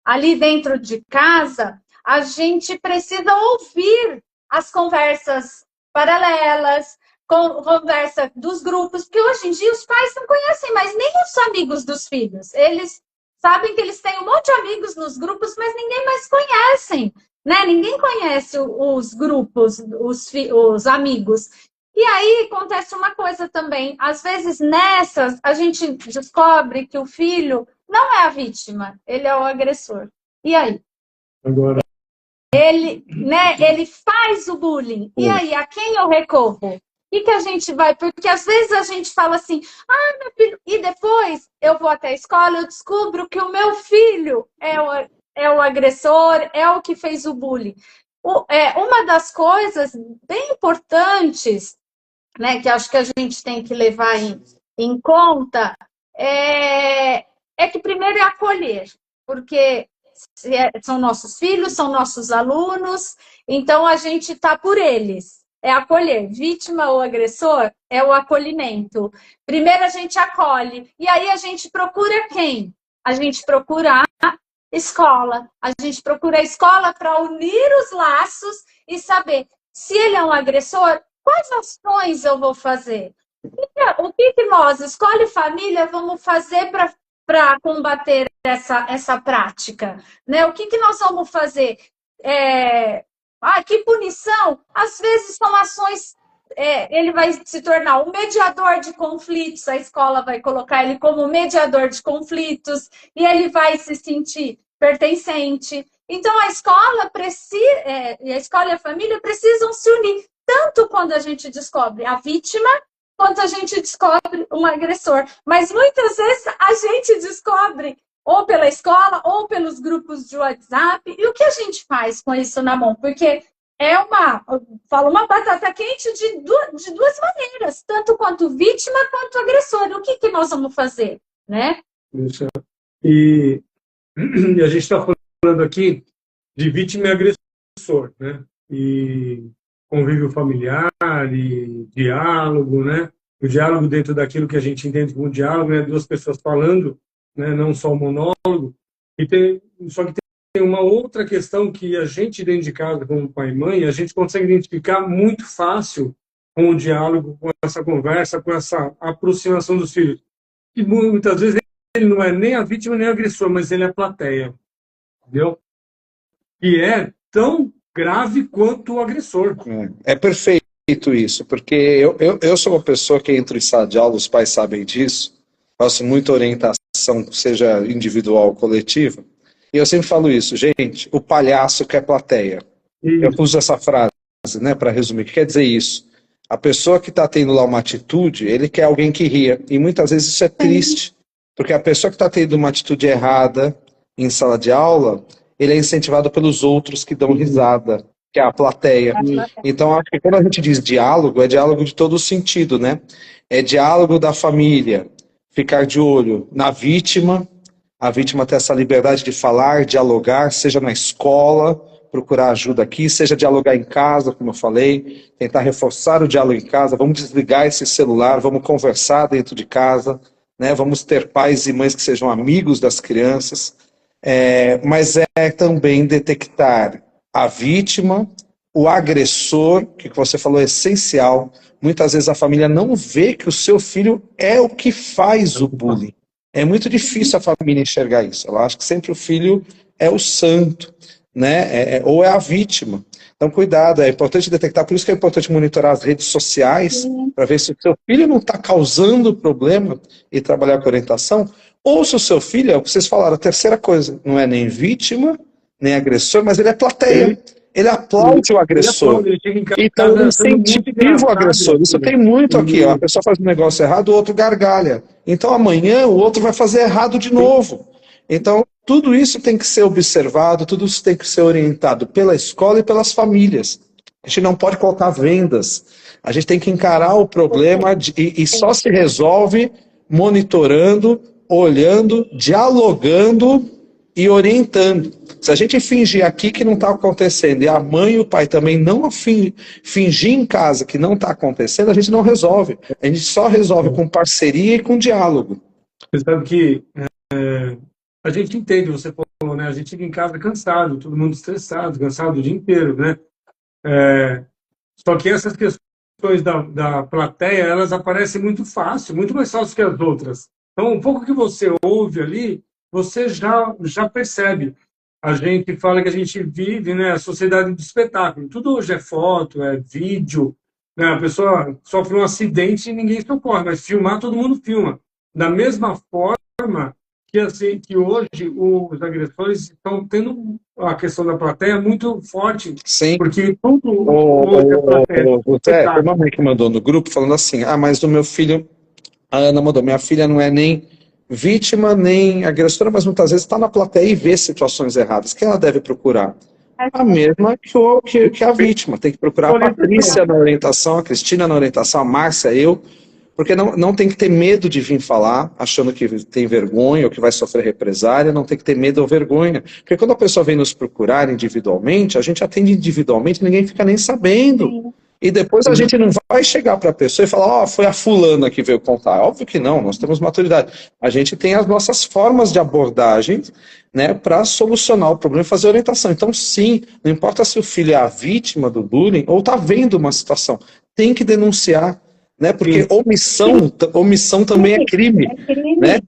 ali dentro de casa, a gente precisa ouvir as conversas paralelas, conversa dos grupos, porque hoje em dia os pais não conhecem mais nem os amigos dos filhos. Eles sabem que eles têm um monte de amigos nos grupos, mas ninguém mais conhecem, né? Ninguém conhece os grupos, os amigos. E aí acontece uma coisa também. Às vezes nessas a gente descobre que o filho não é a vítima, ele é o agressor. E aí? Agora, ele faz o bullying. E aí, a quem eu recorro? E que a gente vai, porque às vezes a gente fala assim: meu filho, e depois eu vou até a escola, eu descubro que o meu filho é o agressor, é o que fez o bullying. Uma das coisas bem importantes, né, que acho que a gente tem que levar em conta, é que primeiro é acolher, porque são nossos filhos, são nossos alunos, então a gente está por eles. É acolher. Vítima ou agressor é o acolhimento. Primeiro a gente acolhe. E aí a gente procura quem? A gente procura a escola. A gente procura a escola para unir os laços e saber se ele é um agressor, quais ações eu vou fazer? O que nós, escola e família, vamos fazer para combater essa prática? Né? O que nós vamos fazer? Que punição? Às vezes são ações, ele vai se tornar um mediador de conflitos, a escola vai colocar ele como mediador de conflitos e ele vai se sentir pertencente. Então a escola e a família precisam se unir, tanto quando a gente descobre a vítima, quanto a gente descobre um agressor. Mas muitas vezes a gente descobre ou pela escola, ou pelos grupos de WhatsApp. E o que a gente faz com isso na mão? Porque uma batata quente de duas maneiras, tanto quanto vítima quanto agressor. O que nós vamos fazer, né? E a gente está falando aqui de vítima e agressor, né? E convívio familiar, e diálogo, né? O diálogo dentro daquilo que a gente entende como diálogo, né? Duas pessoas falando, né? Não só o monólogo. Só que tem uma outra questão que a gente, dentro de casa, como pai e mãe, a gente consegue identificar muito fácil com o diálogo, com essa conversa, com essa aproximação dos filhos. E muitas vezes ele não é nem a vítima nem o agressor, mas ele é a plateia, entendeu? E é tão grave quanto o agressor. É perfeito isso, porque eu sou uma pessoa que entra em sala de aula, os pais sabem disso, faço muita orientação, seja individual ou coletiva, e eu sempre falo isso, gente, o palhaço quer plateia. Eu uso essa frase, né, para resumir, o que quer dizer isso? A pessoa que está tendo lá uma atitude, ele quer alguém que ria, e muitas vezes isso é triste, porque a pessoa que está tendo uma atitude errada em sala de aula, ele é incentivado pelos outros que dão risada, que é a plateia. Então, acho que quando a gente diz diálogo, é diálogo de todo sentido, né? É diálogo da família, ficar de olho na vítima, a vítima ter essa liberdade de falar, dialogar, seja na escola, procurar ajuda aqui, seja dialogar em casa, como eu falei, tentar reforçar o diálogo em casa, vamos desligar esse celular, vamos conversar dentro de casa, né? Vamos ter pais e mães que sejam amigos das crianças, mas é também detectar a vítima, o agressor, que você falou é essencial. Muitas vezes a família não vê que o seu filho é o que faz o bullying. É muito difícil a família enxergar isso. Ela acha que sempre o filho é o santo, né? Ou é a vítima. Então, cuidado, é importante detectar, por isso que é importante monitorar as redes sociais, para ver se o seu filho não está causando problema e trabalhar com orientação, ou se o seu filho, é o que vocês falaram, a terceira coisa, não é nem vítima, nem agressor, mas ele é plateia. Ele aplaude o agressor. Então ele incentiva o agressor. Isso tem muito aqui. Ó. A pessoa faz um negócio errado, o outro gargalha. Então amanhã o outro vai fazer errado de novo. Então tudo isso tem que ser observado, tudo isso tem que ser orientado pela escola e pelas famílias. A gente não pode colocar vendas. A gente tem que encarar o problema e só se resolve monitorando, olhando, dialogando e orientando. Se a gente fingir aqui que não está acontecendo e a mãe e o pai também não fingir em casa que não está acontecendo, a gente não resolve. A gente só resolve com parceria e com diálogo. Você sabe que a gente entende, você falou, né? A gente fica em casa cansado, todo mundo estressado, cansado o dia inteiro, né? Só que essas questões da plateia, elas aparecem muito fácil, muito mais fácil que as outras. Então, um pouco que você ouve ali, você já percebe. A gente fala que a gente vive, né, a sociedade do espetáculo. Tudo hoje é foto, é vídeo. Né? A pessoa sofre um acidente e ninguém socorre, mas filmar, todo mundo filma. Da mesma forma que, assim, que hoje os agressores estão tendo a questão da plateia muito forte. Sim. Porque tudo hoje é plateia. Tem uma mãe que mandou no grupo falando assim, mas o meu filho, a Ana mandou, minha filha não é nem vítima nem agressora, mas muitas vezes está na plateia e vê situações erradas. Quem ela deve procurar? A mesma que a vítima. Tem que procurar a Patrícia na orientação, a Cristina na orientação, a Márcia, eu, porque não tem que ter medo de vir falar, achando que tem vergonha ou que vai sofrer represália, não tem que ter medo ou vergonha. Porque quando a pessoa vem nos procurar individualmente, a gente atende individualmente, ninguém fica nem sabendo. Sim. E depois a gente não vai chegar para a pessoa e falar, foi a fulana que veio contar. Óbvio que não, nós temos maturidade. A gente tem as nossas formas de abordagem, né, para solucionar o problema e fazer orientação. Então, sim, não importa se o filho é a vítima do bullying ou está vendo uma situação, tem que denunciar, né, porque omissão também é crime, né?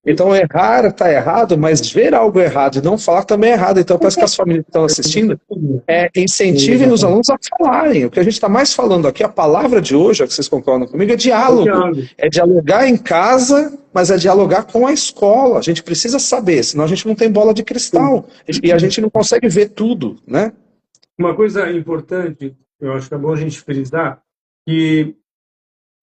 Então, errar está errado, mas ver algo errado e não falar também é errado. Então, parece que as famílias que estão assistindo incentivem os alunos a falarem. O que a gente está mais falando aqui, a palavra de hoje, que vocês concordam comigo, é diálogo. É dialogar em casa, mas é dialogar com a escola. A gente precisa saber, senão a gente não tem bola de cristal. E a gente não consegue ver tudo, né? Uma coisa importante, eu acho que é bom a gente frisar, que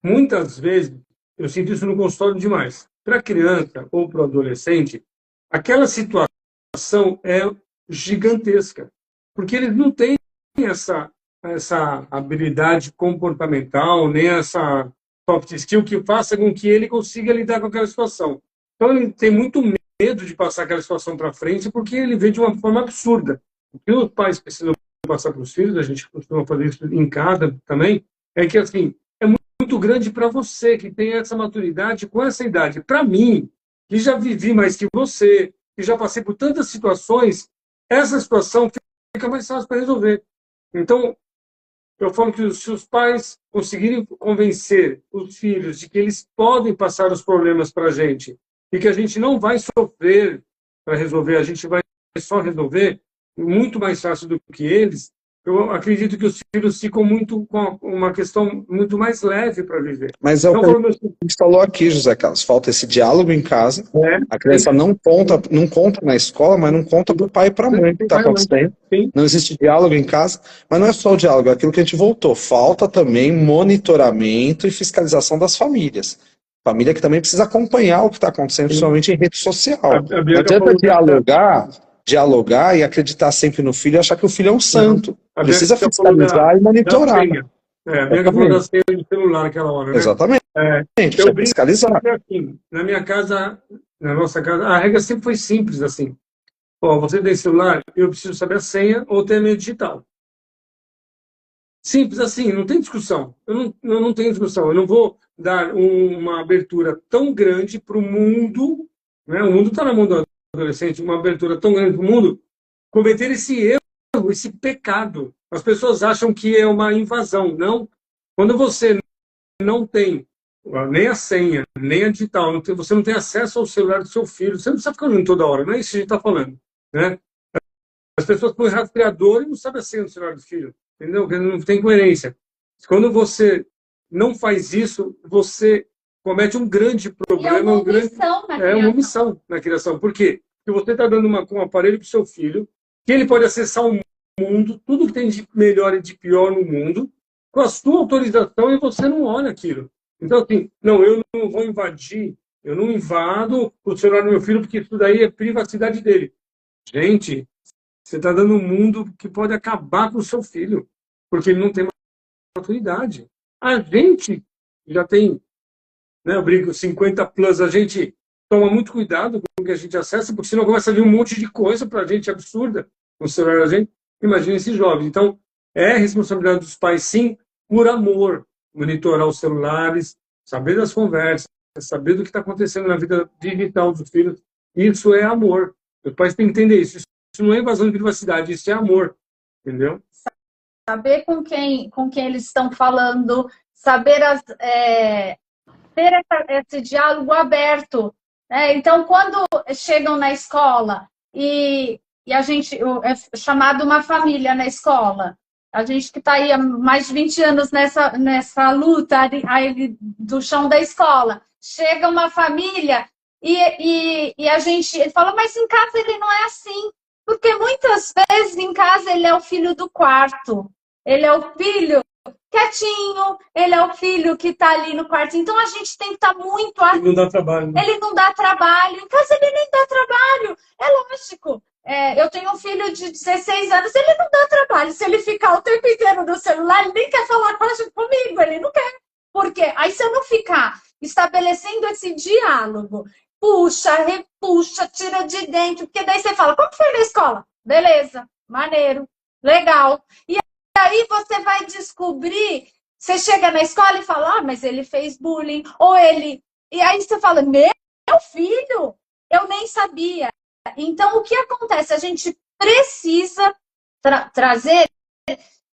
muitas vezes, eu sinto isso no consultório demais, para a criança ou para o adolescente, aquela situação é gigantesca, porque eles não têm essa habilidade comportamental, nem essa soft skill que faça com que ele consiga lidar com aquela situação. Então, ele tem muito medo de passar aquela situação para frente, porque ele vê de uma forma absurda. O que os pais precisam passar para os filhos, a gente costuma fazer isso em casa também, é que, assim, muito grande para você, que tem essa maturidade com essa idade. Para mim, que já vivi mais que você, que já passei por tantas situações, essa situação fica mais fácil para resolver. Então, eu falo que se os pais conseguirem convencer os filhos de que eles podem passar os problemas para a gente e que a gente não vai sofrer para resolver, a gente vai só resolver muito mais fácil do que eles, eu acredito que os filhos ficam muito com uma questão muito mais leve para viver. Mas é o que a gente falou aqui, José Carlos, falta esse diálogo em casa, a criança não conta na escola, mas não conta para o pai e para a mãe o que está acontecendo, não existe diálogo em casa, mas não é só o diálogo, é aquilo que a gente voltou, falta também monitoramento e fiscalização das famílias. Família que também precisa acompanhar o que está acontecendo, principalmente em rede social. Não adianta dialogar e acreditar sempre no filho e achar que o filho é um santo. Precisa fiscalizar e monitorar. A Bianca falou da senha do celular naquela hora, né? Exatamente. Eu brinco fiscalizar. Assim, na minha casa, na nossa casa, a regra sempre foi simples, assim. Ó, você tem celular, eu preciso saber a senha ou ter meio digital. Simples assim, não tem discussão. Eu não tenho discussão. Eu não vou dar uma abertura tão grande para o mundo, né? O mundo está na mão do adolescente, uma abertura tão grande para o mundo, cometer esse erro, esse pecado. As pessoas acham que é uma invasão. Não. Quando você não tem nem a senha, nem a digital, você não tem acesso ao celular do seu filho, você não precisa ficar olhando toda hora, não é isso que a gente está falando. Né? As pessoas põem rastreador e não sabem a senha do celular do filho. Entendeu? Porque não tem coerência. Quando você não faz isso, você comete um grande problema. É uma omissão na criação. Por quê? Porque você está dando um aparelho para o seu filho, que ele pode acessar o mundo, tudo que tem de melhor e de pior no mundo, com a sua autorização, e você não olha aquilo. Então, assim, não, eu não vou invadir, eu não invado o celular do meu filho, porque isso daí é privacidade dele. Gente, você está dando um mundo que pode acabar com o seu filho, porque ele não tem maturidade. A gente já tem, né, eu brinco, 50 plus, a gente toma muito cuidado com o que a gente acessa, porque senão começa a vir um monte de coisa para a gente absurda no celular da gente. Imagina esses jovens. Então, é responsabilidade dos pais, sim, por amor, monitorar os celulares, saber das conversas, saber do que está acontecendo na vida digital dos filhos. Isso é amor. Os pais têm que entender isso. Isso não é invasão de privacidade, isso é amor. Entendeu? Saber com quem eles estão falando, saber ter esse diálogo aberto. Né? Então, quando chegam na escola e a gente é chamado uma família na escola, a gente que está aí há mais de 20 anos nessa luta aí do chão da escola, chega uma família e a gente fala, mas em casa ele não é assim. Porque muitas vezes em casa ele é o filho do quarto, ele é o filho quietinho, ele é o filho que está ali no quarto. Então a gente tem que estar muito... Ele não dá trabalho. Né? Ele não dá trabalho. Em casa ele nem dá trabalho. É lógico. Eu tenho um filho de 16 anos, ele não dá trabalho. Se ele ficar o tempo inteiro no celular, ele nem quer falar comigo, ele não quer. Por quê? Aí se eu não ficar estabelecendo esse diálogo, puxa, repuxa, tira de dentro, porque daí você fala, como foi na escola? Beleza, maneiro, legal. E aí você vai descobrir, você chega na escola e fala, mas ele fez bullying, ou ele... E aí você fala, meu filho, eu nem sabia. Então, o que acontece? A gente precisa trazer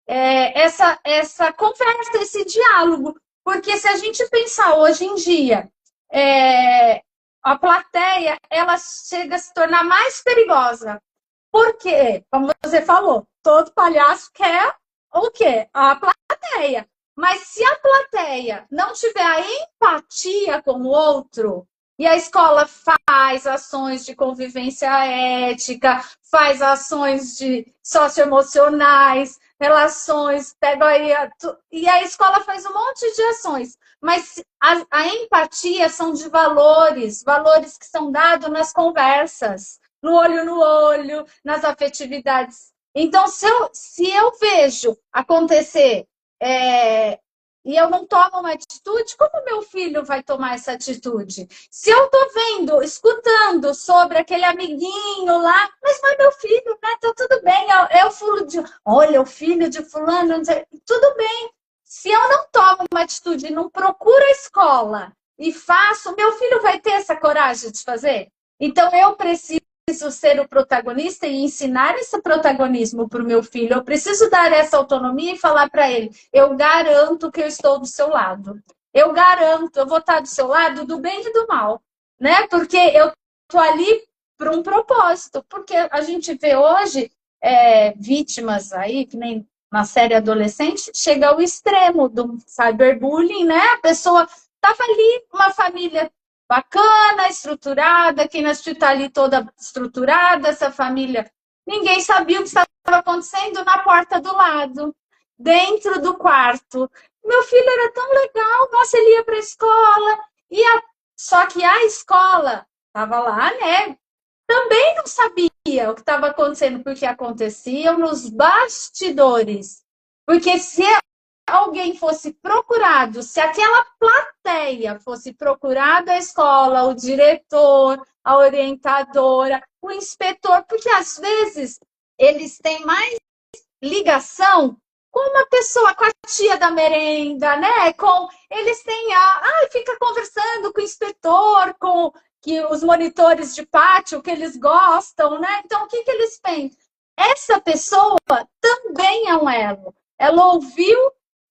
essa conversa, esse diálogo, porque se a gente pensar hoje em dia... a plateia, ela chega a se tornar mais perigosa. Por quê? Como você falou, todo palhaço quer o quê? A plateia. Mas se a plateia não tiver a empatia com o outro, e a escola faz ações de convivência ética, faz ações socioemocionais, relações, e a escola faz um monte de ações. Mas a empatia são de valores que são dados nas conversas, no olho, nas afetividades. Então, se eu vejo acontecer e eu não tomo uma atitude, como meu filho vai tomar essa atitude? Se eu estou vendo, escutando sobre aquele amiguinho lá, mas não é meu filho, né? Tá tudo bem, é o filho de... Olha, o filho de fulano, tudo bem. Se eu não tomo uma atitude, não procuro a escola e faço, meu filho vai ter essa coragem de fazer? Então, eu preciso ser o protagonista e ensinar esse protagonismo para o meu filho. Eu preciso dar essa autonomia e falar para ele: eu garanto que eu estou do seu lado. Eu garanto, eu vou estar do seu lado do bem e do mal, né? Porque eu estou ali para um propósito. Porque a gente vê hoje vítimas aí, que nem na série adolescente, chega ao extremo do cyberbullying, né? A pessoa estava ali, uma família bacana, estruturada, quem está ali toda estruturada, essa família, ninguém sabia o que estava acontecendo na porta do lado, dentro do quarto. Meu filho era tão legal, nossa, ele ia para a escola, só que a escola estava lá, né? Também não sabia o que estava acontecendo, porque acontecia nos bastidores. Porque se alguém fosse procurado, se aquela plateia fosse procurada, a escola, o diretor, a orientadora, o inspetor, porque às vezes eles têm mais ligação com uma pessoa, com a tia da merenda, né? Eles têm fica conversando com o inspetor, com os monitores de pátio que eles gostam, né? Então, o que eles pensam? Essa pessoa também é um elo. Ela ouviu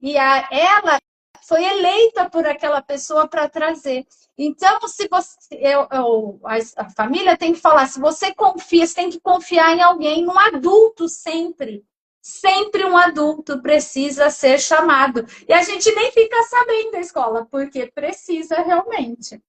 e ela foi eleita por aquela pessoa para trazer. Então, se você, a família tem que falar, se você confia, você tem que confiar em alguém, num adulto sempre. Sempre um adulto precisa ser chamado. E a gente nem fica sabendo da escola, porque precisa realmente.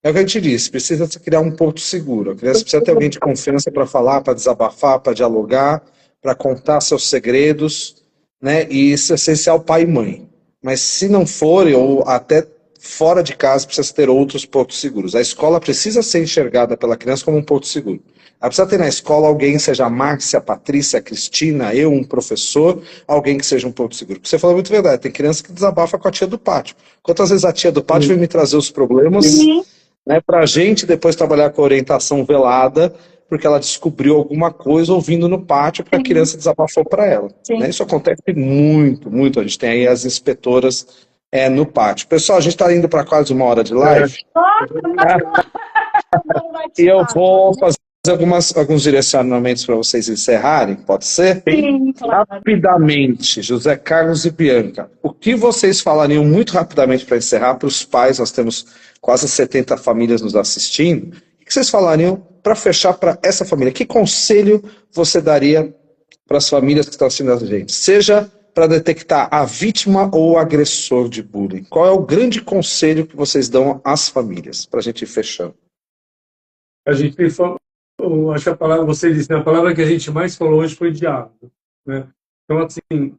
É o que a gente disse, precisa criar um ponto seguro. A criança precisa ter alguém de confiança para falar, para desabafar, para dialogar, para contar seus segredos, né? E isso é essencial pai e mãe. Mas se não forem, ou até fora de casa, precisa ter outros pontos seguros. A escola precisa ser enxergada pela criança como um ponto seguro. Ela precisa ter na escola alguém, seja a Márcia, a Patrícia, a Cristina, eu, um professor, alguém que seja um ponto seguro. Porque você falou muito verdade, tem criança que desabafa com a tia do pátio. Quantas vezes a tia do pátio vem me trazer os problemas, né, para a gente depois trabalhar com a orientação velada, porque ela descobriu alguma coisa ouvindo no pátio que a criança desabafou para ela. Né? Isso acontece muito, muito. A gente tem aí as inspetoras no pátio. Pessoal, a gente está indo para quase 1 hora de live. E eu vou fazer alguns direcionamentos para vocês encerrarem, pode ser? Sim, claro. Rapidamente, José Carlos e Bianca, o que vocês falariam muito rapidamente para encerrar para os pais? Nós temos quase 70 famílias nos assistindo. O que vocês falariam para fechar para essa família? Que conselho você daria para as famílias que estão assistindo a gente? Seja para detectar a vítima ou o agressor de bullying. Qual é o grande conselho que vocês dão às famílias? Para a gente ir fechando. A gente eu acho que a palavra, você disse, né, a palavra que a gente mais falou hoje foi diálogo, né? Então, assim,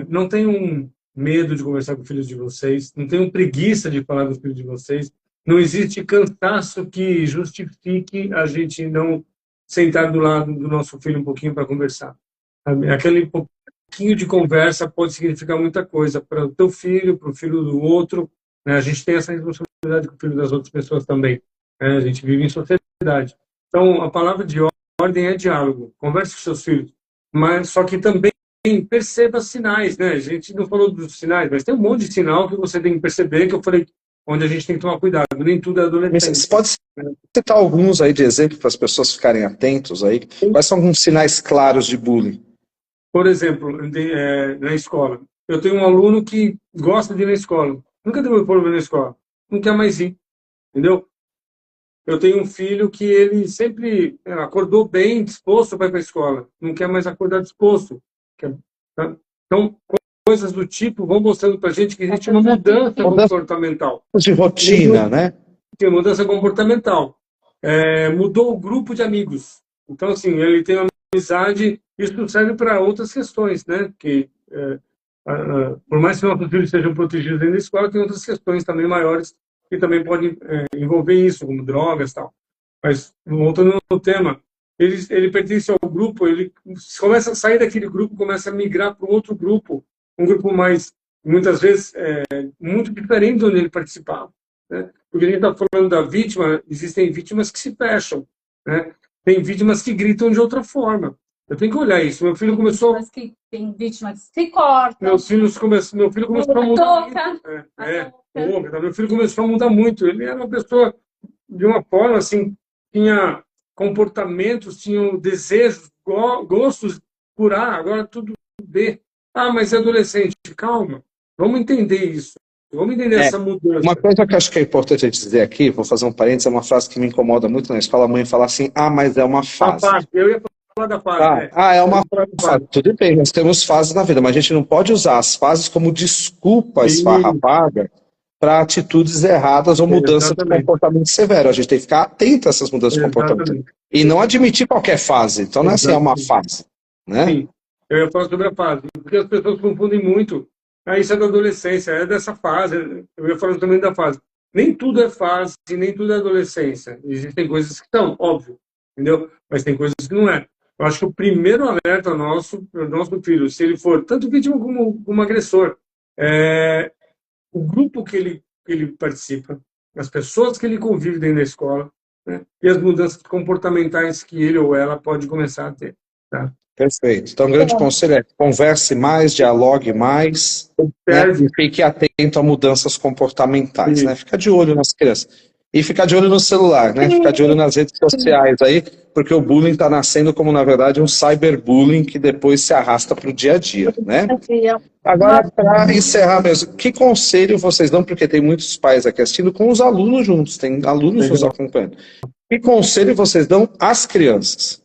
não tenham medo de conversar com os filhos de vocês, não tenham preguiça de falar com os filhos de vocês, não existe cansaço que justifique a gente não sentar do lado do nosso filho um pouquinho para conversar. Aquele pouquinho de conversa pode significar muita coisa para o teu filho, para o filho do outro, né? A gente tem essa responsabilidade com o filho das outras pessoas também, né? A gente vive em sociedade. Então, a palavra de ordem é diálogo. Converse com seus filhos. Mas, só que também perceba sinais, né? A gente não falou dos sinais, mas tem um monte de sinal que você tem que perceber, que eu falei, onde a gente tem que tomar cuidado. Nem tudo é adolescente. Você pode citar alguns aí de exemplo para as pessoas ficarem atentos aí? Quais são alguns sinais claros de bullying? Por exemplo, na escola. Eu tenho um aluno que gosta de ir na escola. Nunca teve problema na escola. Não quer mais ir. Entendeu? Eu tenho um filho que ele sempre acordou bem, disposto para ir para a escola. Não quer mais acordar disposto. Então, coisas do tipo vão mostrando para a gente que existe uma mudança comportamental. De rotina, né? Tem mudança comportamental. Mudou o grupo de amigos. Então, assim, ele tem uma amizade. Isso serve para outras questões, né? Que, por mais que nossos filhos sejam protegidos dentro da escola, tem outras questões também maiores que também podem envolver isso, como drogas e tal. Mas, voltando no tema, ele pertence ao grupo, ele começa a sair daquele grupo, começa a migrar para um outro grupo, um grupo mais, muitas vezes, muito diferente de onde ele participava. Né? Porque a gente está falando da vítima, existem vítimas que se fecham, né? Tem vítimas que gritam de outra forma. Eu tenho que olhar isso. Meu filho começou... Tem vítimas que se cortam. Meu filho começou a mudar muito. Meu filho começou a mudar muito. Ele era uma pessoa de uma forma assim tinha comportamentos, tinham desejos, gostos por A, agora tudo B. Ah, mas é adolescente. Calma, vamos entender isso. Vamos entender essa mudança. Uma coisa que eu acho que é importante dizer aqui, vou fazer um parênteses, é uma frase que me incomoda muito na escola, a mãe fala assim, mas é uma fase. Eu ia falar da fase. É uma fase. Tudo bem, nós temos fases na vida, mas a gente não pode usar as fases como desculpa esfarrapada para atitudes erradas ou mudanças de comportamento severo. A gente tem que ficar atento a essas mudanças de comportamento. E não admitir qualquer fase. Então não é assim, é uma fase. Né? Sim, eu ia falar sobre a fase, porque as pessoas confundem muito. Isso é da adolescência, é dessa fase. Eu ia falar também da fase. Nem tudo é fase, nem tudo é adolescência. Existem coisas que são, óbvio, entendeu? Mas tem coisas que não é. Eu acho que o primeiro alerta nosso filho, se ele for tanto vítima como agressor, o grupo que ele participa, as pessoas que ele convive dentro da escola, né? E as mudanças comportamentais que ele ou ela pode começar a ter. Tá? Perfeito. Então, o grande conselho é converse mais, dialogue mais, né? E fique atento a mudanças comportamentais. Né? Fica de olho nas crianças. E ficar de olho no celular, né? Ficar de olho nas redes sociais aí, porque o bullying está nascendo como, na verdade, um cyberbullying que depois se arrasta para o dia a dia, né? Agora, para encerrar mesmo, que conselho vocês dão, porque tem muitos pais aqui assistindo com os alunos juntos, tem alunos nos acompanhando. Que conselho vocês dão às crianças?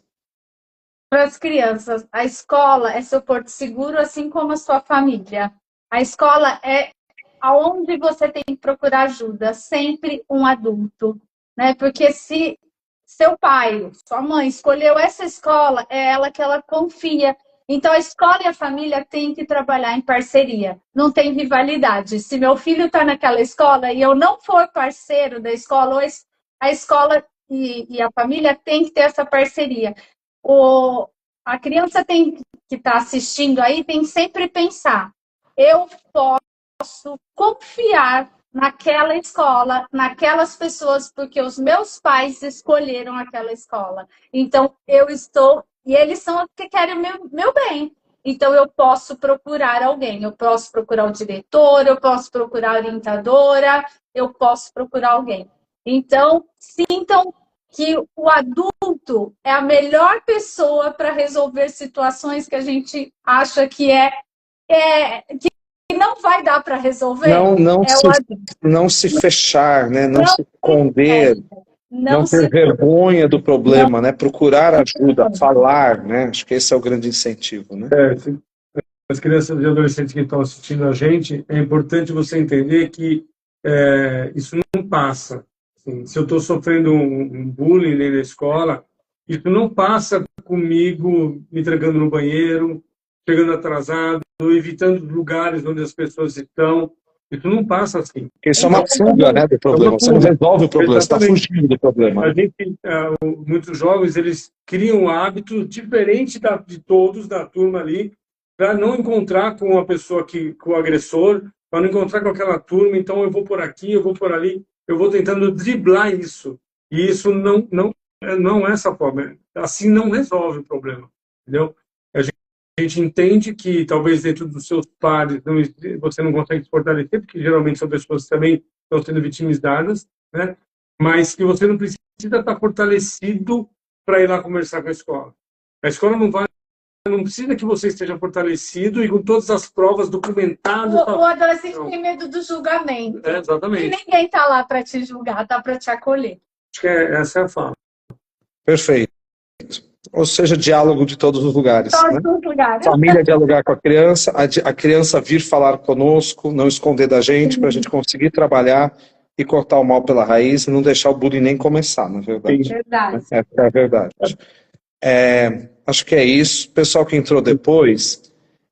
Para as crianças, a escola é seu porto seguro, assim como a sua família. A escola é aonde você tem que procurar ajuda, sempre um adulto, né? Porque se seu pai, sua mãe escolheu essa escola, é ela que ela confia. Então a escola e a família têm que trabalhar em parceria, não tem rivalidade. Se meu filho está naquela escola e eu não for parceiro da escola, a escola e a família tem que ter essa parceria. A criança tem que estar assistindo aí, tem que sempre pensar, eu posso confiar naquela escola, naquelas pessoas, porque os meus pais escolheram aquela escola. Então, e eles são os que querem o meu bem. Então, eu posso procurar alguém, eu posso procurar o diretor, eu posso procurar a orientadora, eu posso procurar alguém. Então, sintam que o adulto é a melhor pessoa para resolver situações que a gente acha que que não vai dar para resolver. Não se fechar, né? Não se esconder, não ter vergonha do problema, né? Procurar ajuda, falar, né? Acho que esse é o grande incentivo, né? As crianças e adolescentes que estão assistindo a gente, é importante você entender que isso não passa. Assim, se eu estou sofrendo um bullying na escola, isso não passa comigo me trancando no banheiro, chegando atrasado, evitando lugares onde as pessoas estão. Isso não passa assim. Isso é uma fuga, né, do problema. Você não resolve o problema, você está fugindo do problema. A gente, muitos jovens, eles criam um hábito diferente de todos da turma ali, para não encontrar com a pessoa com o agressor, para não encontrar com aquela turma. Então eu vou por aqui, eu vou por ali, eu vou tentando driblar isso. E isso não é essa forma. Assim não resolve o problema, entendeu? A gente entende que talvez dentro dos seus pares você não consegue se fortalecer, porque geralmente são pessoas que também estão sendo vitimizadas, né? Mas que você não precisa estar fortalecido para ir lá conversar com a escola. A escola não precisa que você esteja fortalecido e com todas as provas documentadas. O adolescente tem medo do julgamento. Exatamente. E ninguém está lá para te julgar, está para te acolher. Acho que essa é a fala. Perfeito. Ou seja, diálogo de todos os lugares. Todos né? os lugares. Família dialogar com a criança vir falar conosco, não esconder da gente, para a gente conseguir trabalhar e cortar o mal pela raiz e não deixar o bullying nem começar, na verdade. Verdade. Essa é a verdade. Acho que é isso. Pessoal que entrou depois,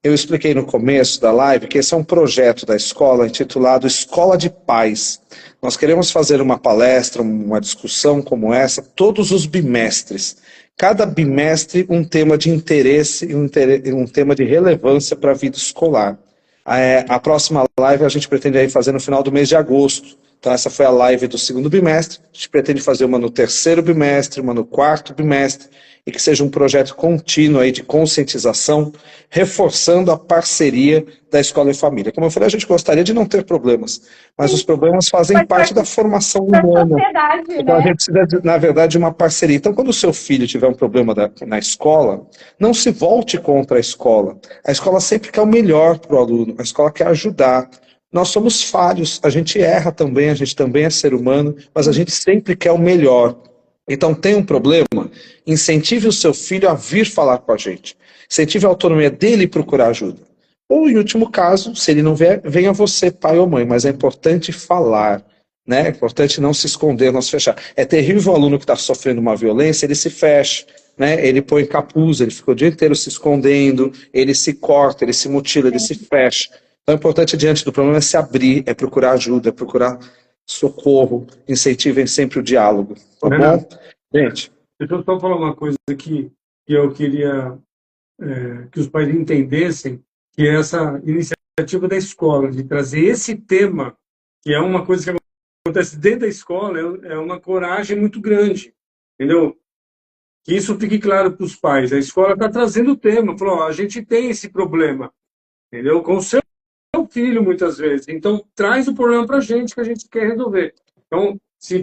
eu expliquei no começo da live que esse é um projeto da escola intitulado Escola de Paz. Nós queremos fazer uma palestra, uma discussão como essa, todos os bimestres. Cada bimestre um tema de interesse e um tema de relevância para a vida escolar. A próxima live a gente pretende aí fazer no final do mês de agosto. Então essa foi a live do segundo bimestre, a gente pretende fazer uma no terceiro bimestre, uma no quarto bimestre, e que seja um projeto contínuo aí de conscientização, reforçando a parceria da escola e família. Como eu falei, a gente gostaria de não ter problemas, mas os problemas fazem parte da formação humana. Então a gente precisa, na verdade, de uma parceria. Então, quando o seu filho tiver um problema na escola, não se volte contra a escola. A escola sempre quer o melhor para o aluno, a escola quer ajudar. Nós somos falhos, a gente erra também, a gente também é ser humano, mas a gente sempre quer o melhor. Então, tem um problema? Incentive o seu filho a vir falar com a gente. Incentive a autonomia dele procurar ajuda. Ou, em último caso, se ele não vier, venha você, pai ou mãe, mas é importante falar, né? É importante não se esconder, não se fechar. É terrível o aluno que está sofrendo uma violência, ele se fecha, né? Ele põe capuz, ele fica o dia inteiro se escondendo, ele se corta, ele se mutila, ele se fecha. Então, é importante, diante do problema, é se abrir, é procurar ajuda, é procurar socorro, incentivem sempre o diálogo. Tá bom? Gente. Deixa eu só falar uma coisa aqui que eu queria que os pais entendessem, que é essa iniciativa da escola, de trazer esse tema, que é uma coisa que acontece dentro da escola, é uma coragem muito grande, entendeu? Que isso fique claro para os pais. A escola está trazendo o tema, falou, ó, a gente tem esse problema, entendeu? Com o seu filho, muitas vezes. Então, traz o problema para a gente, que a gente quer resolver. Então, se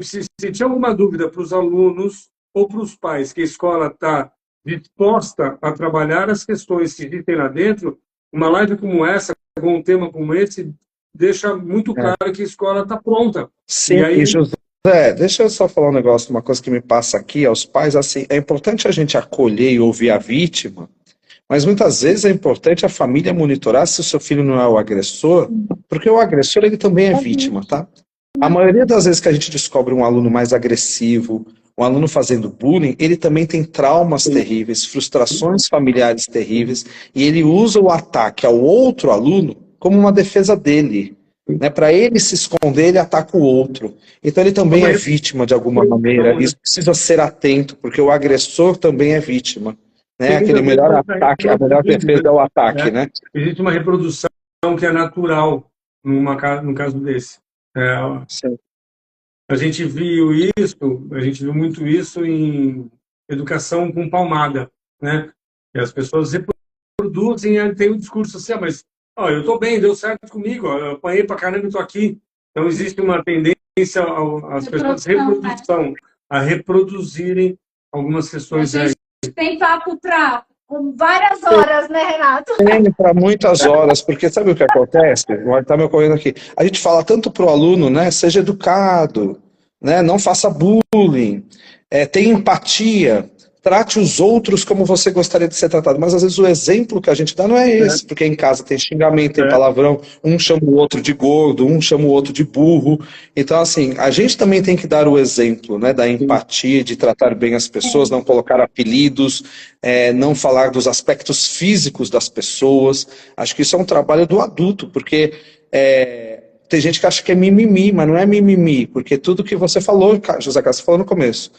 tinha alguma dúvida para os alunos ou para os pais, que a escola está disposta a trabalhar as questões que existem lá dentro, uma live como essa, com um tema como esse, deixa muito claro que a escola está pronta. Sim, e José, deixa eu só falar um negócio, uma coisa que me passa aqui aos pais, assim, é importante a gente acolher e ouvir a vítima, mas muitas vezes é importante a família monitorar se o seu filho não é o agressor, porque o agressor ele também é vítima, tá? A maioria das vezes que a gente descobre um aluno mais agressivo, um aluno fazendo bullying, ele também tem traumas terríveis, frustrações familiares terríveis, e ele usa o ataque ao outro aluno como uma defesa dele. Né? Para ele se esconder, ele ataca o outro. Então ele também é vítima de alguma maneira. Isso precisa ser atento, porque o agressor também é vítima. Né? Aquele melhor ataque, a melhor defesa é o ataque. Né? Existe uma reprodução que é natural num caso desse. A gente viu muito isso em educação com palmada, né? E as pessoas reproduzem e tem um discurso assim, mas eu estou bem, deu certo comigo, eu apanhei pra caramba e estou aqui. Então existe uma tendência às pessoas a reproduzirem algumas questões. A gente tem papo para várias horas, né, Renato? Tem para muitas horas, porque sabe o que acontece? Está me ocorrendo aqui. A gente fala tanto para o aluno, né? Seja educado, né? Não faça bullying, tenha empatia, trate os outros como você gostaria de ser tratado. Mas às vezes o exemplo que a gente dá não é esse, porque em casa tem xingamento, tem palavrão, um chama o outro de gordo, um chama o outro de burro. Então, assim, a gente também tem que dar o exemplo, né, da empatia, de tratar bem as pessoas, não colocar apelidos, não falar dos aspectos físicos das pessoas. Acho que isso é um trabalho do adulto, porque tem gente que acha que é mimimi, mas não é mimimi, porque tudo que você falou, José Carlos, você falou no começo,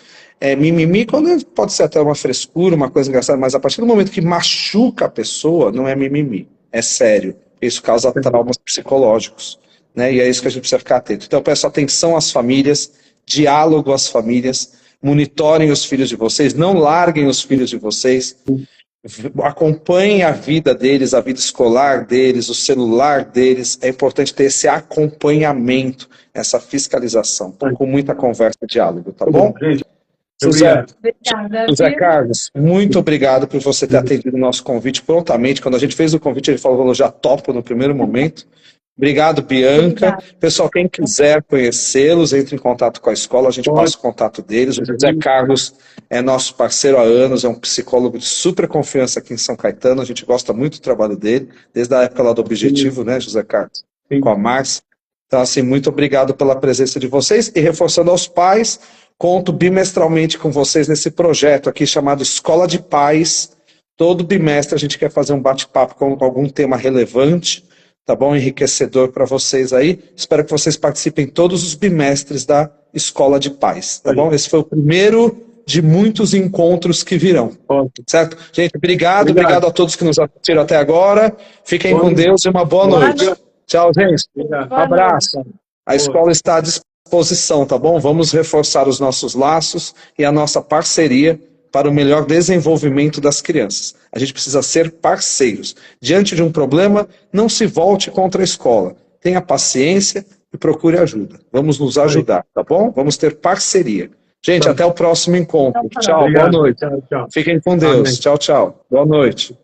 mimimi quando pode ser até uma frescura, uma coisa engraçada, mas a partir do momento que machuca a pessoa, não é mimimi, é sério. Isso causa traumas psicológicos, né? E é isso que a gente precisa ficar atento. Então, eu peço atenção às famílias, diálogo às famílias, monitorem os filhos de vocês, não larguem os filhos de vocês, acompanhem a vida deles, a vida escolar deles, o celular deles. É importante ter esse acompanhamento, essa fiscalização, com muita conversa e diálogo, tá bom? José Carlos, muito obrigado por você ter atendido o nosso convite prontamente. Quando a gente fez o convite, ele falou, já topo no primeiro momento. Obrigado, Bianca. Pessoal, quem quiser conhecê-los, entre em contato com a escola, a gente passa o contato deles. O José Carlos é nosso parceiro há anos, é um psicólogo de super confiança aqui em São Caetano, a gente gosta muito do trabalho dele, desde a época lá do Objetivo, né, José Carlos? Com a Márcia. Então, assim, muito obrigado pela presença de vocês e reforçando aos pais, conto bimestralmente com vocês nesse projeto aqui chamado Escola de Pais. Todo bimestre a gente quer fazer um bate-papo com algum tema relevante, tá bom? Enriquecedor para vocês aí. Espero que vocês participem todos os bimestres da Escola de Pais, tá bom? Esse foi o primeiro de muitos encontros que virão, certo? Gente, obrigado a todos que nos assistiram até agora. Fiquem com Deus e uma boa noite. Tchau, gente. Um abraço. A escola está disponível. disposição, tá bom? Vamos reforçar os nossos laços e a nossa parceria para o melhor desenvolvimento das crianças. A gente precisa ser parceiros. Diante de um problema, não se volte contra a escola. Tenha paciência e procure ajuda. Vamos nos ajudar, tá bom? Vamos ter parceria. Gente, até o próximo encontro. Tchau, Obrigado. boa noite. Tchau, tchau. Fiquem com Deus. Amém. Tchau, tchau. Boa noite.